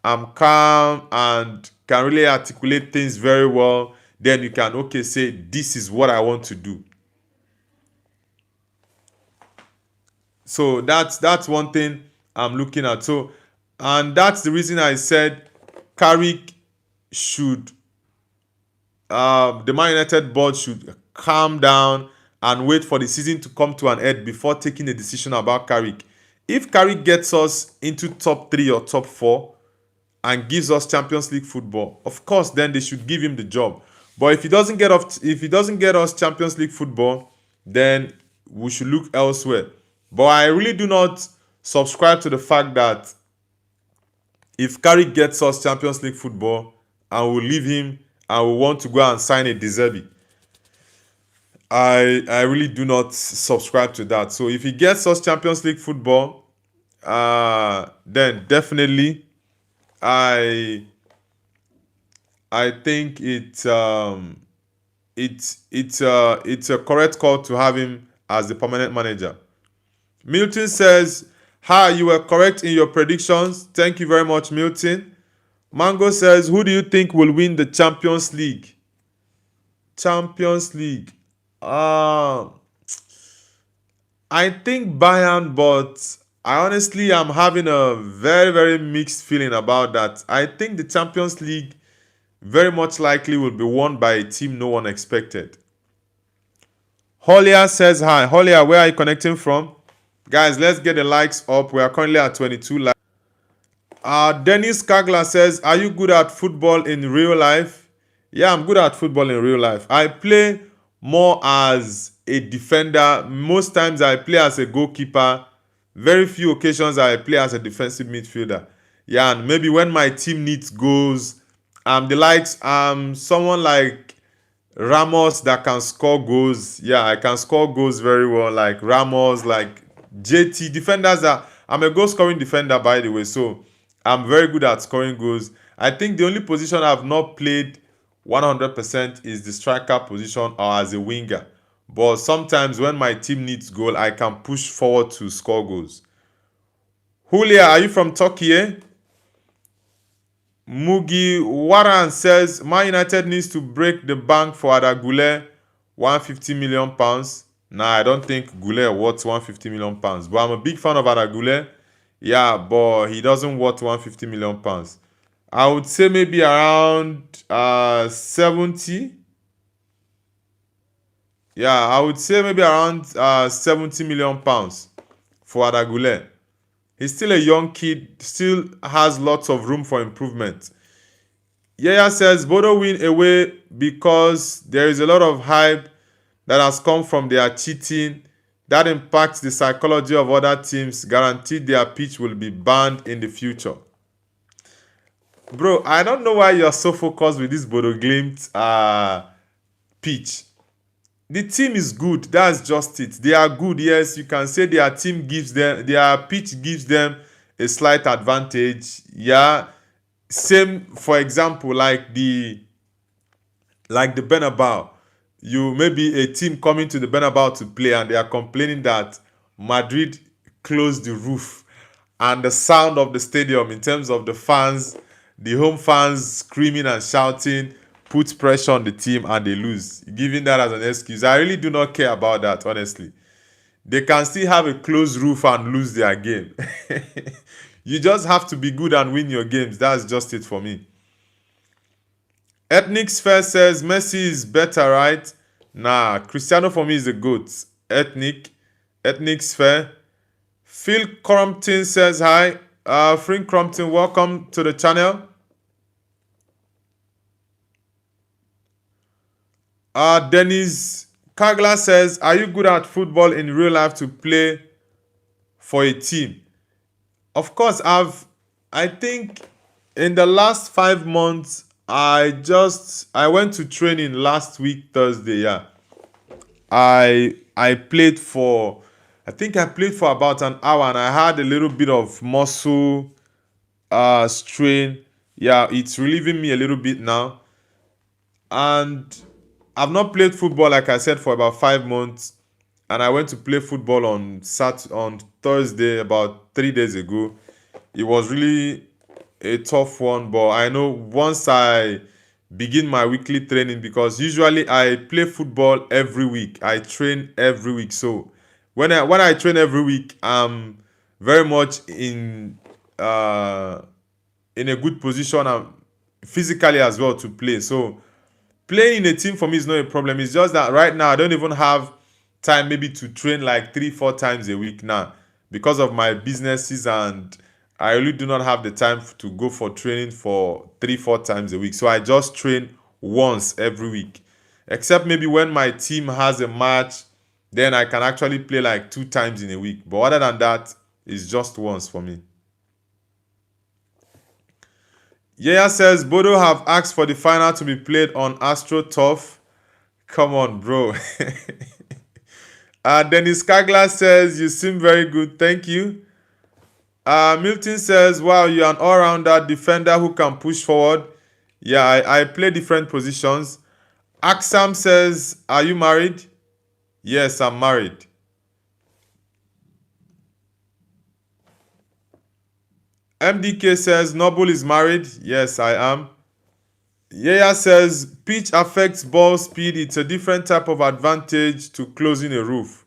I'm calm and can really articulate things very well. Then you can say this is what I want to do. So that's one thing I'm looking at. So, and that's the reason I said Carrick should the Man United board should calm down and wait for the season to come to an end before taking a decision about Carrick. If Carrick gets us into top 3 or top 4 and gives us Champions League football, of course, then they should give him the job. But if he doesn't get us Champions League football, then we should look elsewhere. But I really do not subscribe to the fact that if Carrick gets us Champions League football and we leave him and we want to go and sign a De Zerbi, I really do not subscribe to that. So if he gets us Champions League football, then definitely I think it's a correct call to have him as the permanent manager. Milton says, hi, you were correct in your predictions. Thank you very much, Milton. Mango says, who do you think will win the Champions League? Champions League. I think Bayern, but I honestly am having a very, very mixed feeling about that. I think the Champions League very much likely will be won by a team no one expected. Holia says hi. Holia, where are you connecting from? Guys, let's get the likes up. We are currently at 22 likes. Dennis Kagla says, are you good at football in real life? Yeah, I'm good at football in real life. I play more as a defender. Most times I play as a goalkeeper. Very few occasions I play as a defensive midfielder. Yeah, and maybe when my team needs goals, the likes someone like Ramos that can score goals. Yeah, I can score goals very well. Like Ramos, like JT defenders. That I'm a goal scoring defender, by the way. So I'm very good at scoring goals. I think the only position I've not played 100% is the striker position or as a winger. But sometimes when my team needs goal, I can push forward to score goals. Julia, are you from Turkey? Eh? Mugi Waran says Man United needs to break the bank for Adagule, £150 million. Nah, I don't think Gule worth £150 million. But I'm a big fan of Adagule. Yeah, but he doesn't worth £150 million. I would say maybe around 70. Yeah, I would say maybe around £70 million for Adagule. He's still a young kid, still has lots of room for improvement. Yaya says Bodo win away because there is a lot of hype that has come from their cheating. That impacts the psychology of other teams. Guaranteed their pitch will be banned in the future. Bro, I don't know why you're so focused with this Bodo Glimt pitch. The team is good. That's just it. They are good. Yes, you can say their pitch gives them a slight advantage. Yeah. Same, for example, like the Bernabeu. You maybe a team coming to the Bernabeu to play and they are complaining that Madrid closed the roof and the sound of the stadium in terms of the fans, the home fans screaming and shouting puts pressure on the team and they lose. Giving that as an excuse, I really do not care about that, honestly. They can still have a closed roof and lose their game. You just have to be good and win your games. That's just it for me. Ethnic Sphere says Messi is better, right? Nah, Cristiano for me is the GOAT. Ethnic Sphere. Phil Crompton says hi. Frank Crompton, welcome to the channel. Dennis Kagla says, are you good at football in real life to play for a team? Of course, I think in the last 5 months, I went to training last week, Thursday, yeah. I played for about an hour and I had a little bit of muscle strain. Yeah, it's relieving me a little bit now. And I've not played football, like I said, for about 5 months. And I went to play football on Thursday, about 3 days ago. It was really a tough one, but I know once I begin my weekly training, because usually I play football every week. I train every week. So when I train every week, I'm very much in a good position physically as well to play. So playing in a team for me is not a problem. It's just that right now I don't even have time maybe to train like 3-4 times a week now because of my businesses, and I really do not have the time to go for training for 3-4 times a week. So I just train once every week, except maybe when my team has a match, then I can actually play like 2 times in a week. But other than that, it's just once for me. Yaya says Bodo have asked for the final to be played on AstroTurf. Come on, bro. Dennis Kagla says you seem very good. Thank you. Milton says, wow, you're an all-rounder defender who can push forward. Yeah, I play different positions. Aksam says, are you married? Yes, I'm married. MDK says, Noble is married. Yes, I am. Yaya says, pitch affects ball speed. It's a different type of advantage to closing a roof.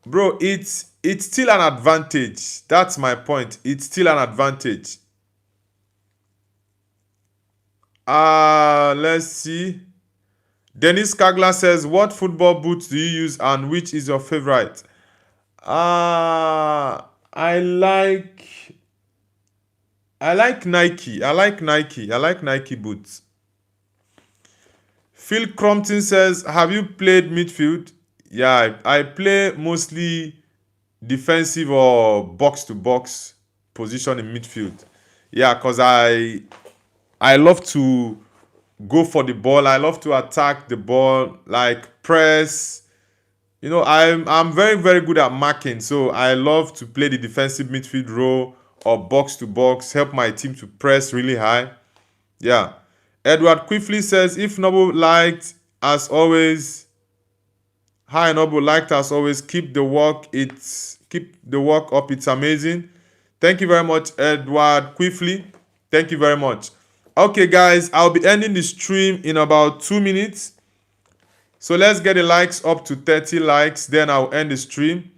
Bro, it's still an advantage. That's my point. It's still an advantage. Let's see. Dennis Kagler says, what football boots do you use and which is your favorite? I like Nike. I like Nike. I like Nike boots. Phil Crompton says, have you played midfield? Yeah, I play mostly defensive or box to box position in midfield. Yeah, because I love to go for the ball. I love to attack the ball, like press. You know, I'm very, very good at marking. So I love to play the defensive midfield role or box to box, help my team to press really high. Yeah. Edward Quiffley says, if Noble liked as always, hi Noble, liked as always, keep the work up. It's amazing. Thank you very much, Edward Quiffley. Thank you very much. Okay, guys, I'll be ending the stream in about 2 minutes. So let's get the likes up to 30 likes, then I'll end the stream.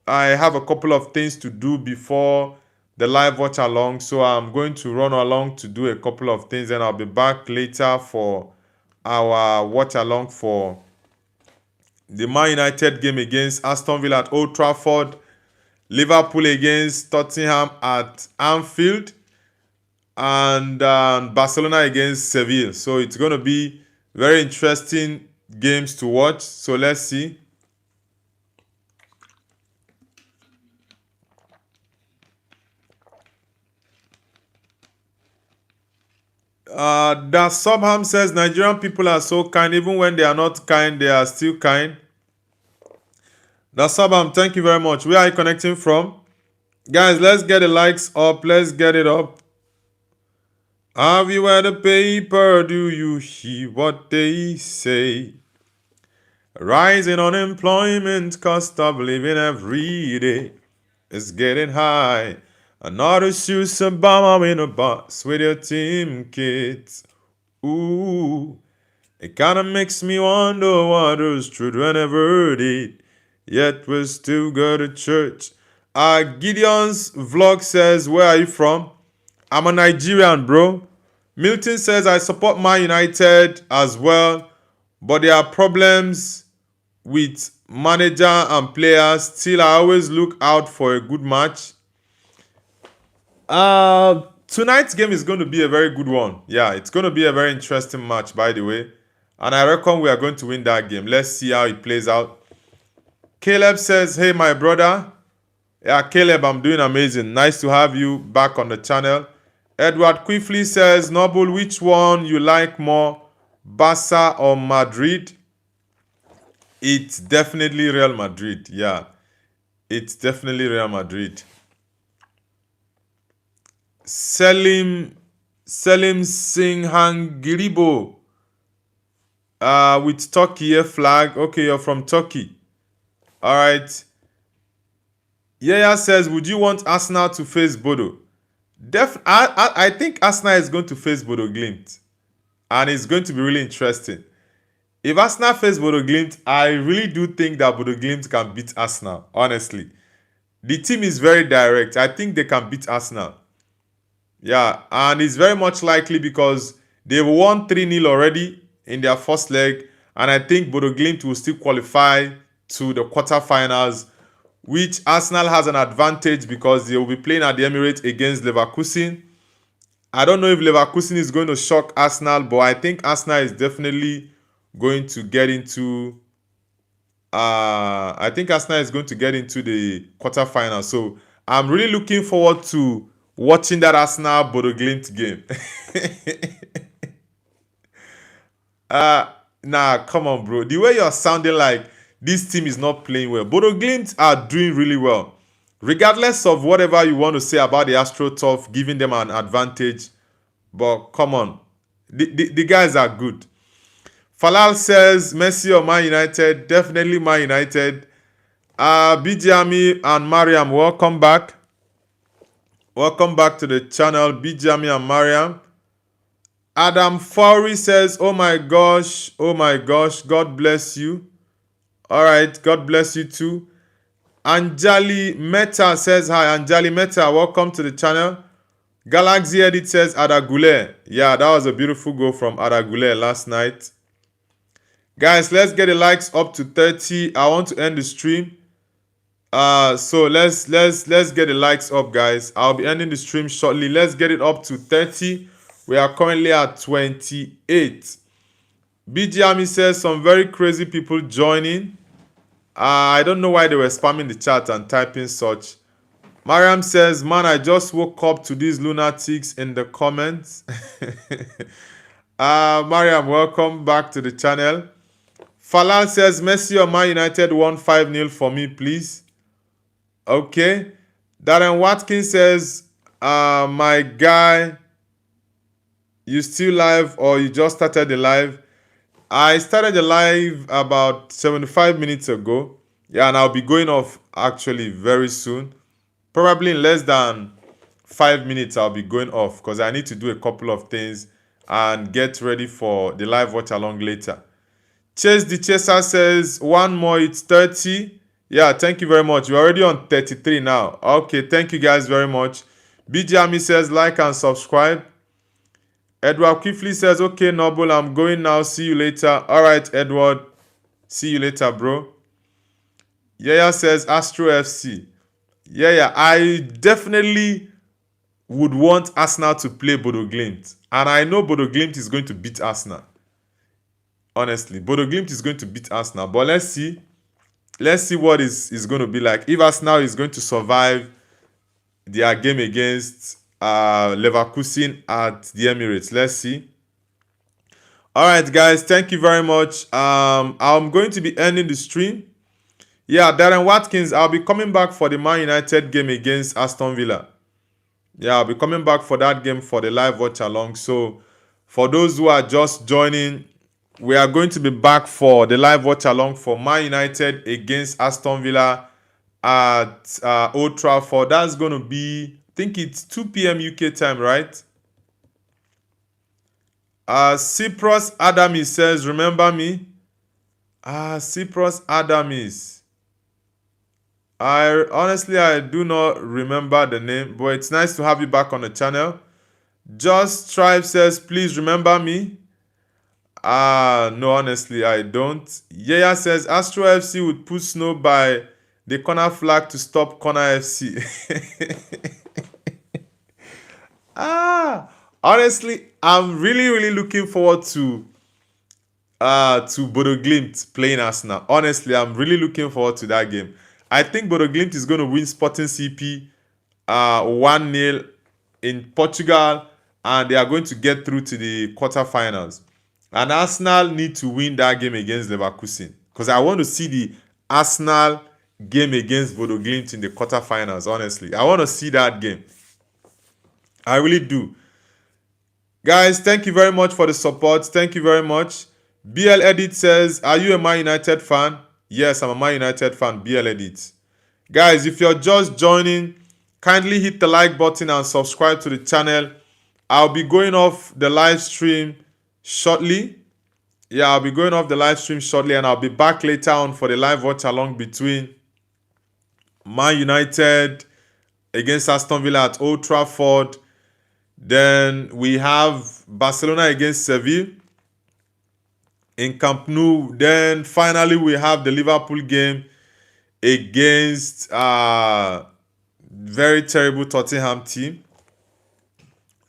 I have a couple of things to do before the live watch along, so I'm going to run along to do a couple of things, and I'll be back later for our watch along for the Man United game against Aston Villa at Old Trafford, Liverpool against Tottenham at Anfield, and Barcelona against Seville. So it's going to be very interesting games to watch. So let's see. That Subham says Nigerian people are so kind. Even when they are not kind, they are still kind. That Subham, thank you very much. Where are you connecting from? Guys, let's get the likes up. Let's get it up. Have you read the paper? Do you hear what they say? Rising unemployment, cost of living every day is getting high. Another shoes Obama in a bus with your team kids. Ooh, it kinda makes me wonder what those children ever did. Yet we still go to church. Gideon's vlog says, where are you from? I'm a Nigerian, bro. Milton says, I support Man United as well, but there are problems with manager and players. Still, I always look out for a good match. Tonight's game is going to be a very good one. Yeah, it's going to be a very interesting match, by the way. And I reckon we are going to win that game. Let's see how it plays out. Caleb says, hey, my brother. Yeah, Caleb, I'm doing amazing. Nice to have you back on the channel. Edward Quiffley says, Noble, which one you like more, Barca or Madrid? It's definitely Real Madrid. Yeah, it's definitely Real Madrid. Selim Singhangiribo with Turkey flag. Okay, you're from Turkey. All right. Yaya says, would you want Arsenal to face Bodo? I think Arsenal is going to face Bodo Glimt, and it's going to be really interesting. If Arsenal face Bodo Glimt, I really do think that Bodo Glimt can beat Arsenal, honestly. The team is very direct. I think they can beat Arsenal. Yeah, and it's very much likely because they've won 3-0 already in their first leg, and I think Bodo Glimt will still qualify to the quarterfinals, which Arsenal has an advantage because they will be playing at the Emirates against Leverkusen. I don't know if Leverkusen is going to shock Arsenal, but I think Arsenal is definitely going to get into the quarterfinals. So I'm really looking forward to watching that Arsenal Bodo Glimt game. Nah, come on, bro. The way you're sounding like this team is not playing well. Bodo Glimt are doing really well. Regardless of whatever you want to say about the AstroTurf, giving them an advantage. But come on. The guys are good. Falal says, Messi or Man United? Definitely Man United. Bijami and Mariam, welcome back. Welcome back to the channel, Bijami and Mariam. Adam Fowry says, oh my gosh, God bless you. All right, God bless you too. Anjali Meta says, hi, Anjali Meta, welcome to the channel. Galaxy Edit says Adagule. Yeah, that was a beautiful goal from Adagule last night. Guys, let's get the likes up to 30. I want to end the stream. So let's get the likes up, guys. I'll be ending the stream shortly. Let's get it up to 30. We are currently at 28. BG Army says some very crazy people joining. I don't know why they were spamming the chat and typing such. Mariam says, man, I just woke up to these lunatics in the comments. Mariam, welcome back to the channel. Falal says, Messi or Man United won 5-0 for me, please. Okay. Darren Watkins says, my guy, you still live or you just started the live? I started the live about 75 minutes ago. Yeah, and I'll be going off actually very soon. Probably in less than 5 minutes, I'll be going off because I need to do a couple of things and get ready for the live watch along later. Chase the Chaser says, one more, it's 30. Yeah, thank you very much. We're already on 33 now. Okay, thank you guys very much. BG Army says, like and subscribe. Edward Kifley says, okay, Noble, I'm going now. See you later. All right, Edward. See you later, bro. Yaya says, Astro FC. Yeah, I definitely would want Arsenal to play Bodo Glimt. And I know Bodo Glimt is going to beat Arsenal. Honestly, Bodo Glimt is going to beat Arsenal. But let's see. Let's see what is going to be like. If Arsenal is going to survive their game against Leverkusen at the Emirates. Let's see. All right, guys. Thank you very much. I'm going to be ending the stream. Yeah, Darren Watkins, I'll be coming back for the Man United game against Aston Villa. Yeah, I'll be coming back for that game for the live watch along. So, for those who are just joining, we are going to be back for the live watch along for Man United against Aston Villa at Old Trafford. That's going to be, I think it's 2 p.m. UK time, right? Cyprus Adamis says, remember me? Cyprus Adamis. I do not remember the name, but it's nice to have you back on the channel. Just Tribe says, please remember me. No, honestly, I don't. Yaya says, Astro FC would put snow by the corner flag to stop corner FC. Honestly, I'm really looking forward to Bodo Glimt playing Arsenal. Honestly, I'm really looking forward to that game. I think Bodo Glimt is going to win Sporting CP 1-0 in Portugal, and they are going to get through to the quarterfinals. And Arsenal need to win that game against Leverkusen because I want to see the Arsenal game against Bodo Glimt in the quarterfinals. Honestly, I want to see that game. I really do. Guys, thank you very much for the support. Thank you very much. BL Edit says, are you a Man United fan? Yes, I'm a Man United fan. BL Edit. Guys, if you're just joining, kindly hit the like button and subscribe to the channel. I'll be going off the live stream shortly. Yeah, I'll be going off the live stream shortly, and I'll be back later on for the live watch along between Man United against Aston Villa at Old Trafford. Then we have Barcelona against Seville in Camp Nou. Then finally we have the Liverpool game against very terrible Tottenham team.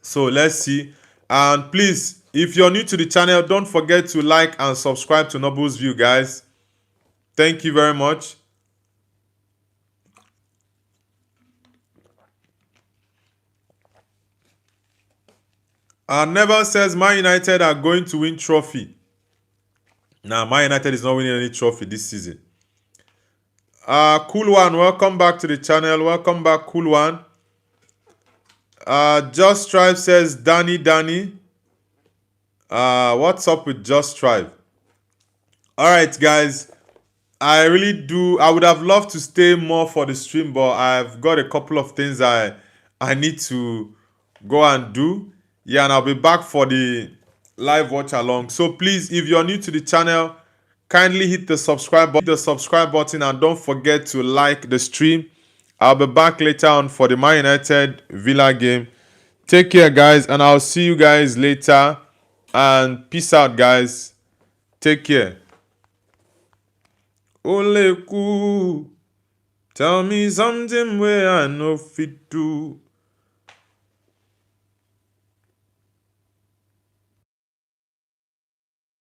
So let's see. And please, if you're new to the channel, don't forget to like and subscribe to Noble's View, guys. Thank you very much. Never says Man United are going to win trophy. Nah, Man United is not winning any trophy this season. Cool One, welcome back to the channel. Welcome back, Cool One. Just Strive says, Danny. What's up with Just Strive? Alright, guys. I would have loved to stay more for the stream, but I've got a couple of things I need to go and do. Yeah, and I'll be back for the live watch along. So please, if you're new to the channel, kindly hit the subscribe button and don't forget to like the stream. I'll be back later on for the Man United Villa game Take care, guys, and I'll see you guys later. And peace out, guys. Take care. Ole ku, tell me something where I know fit do.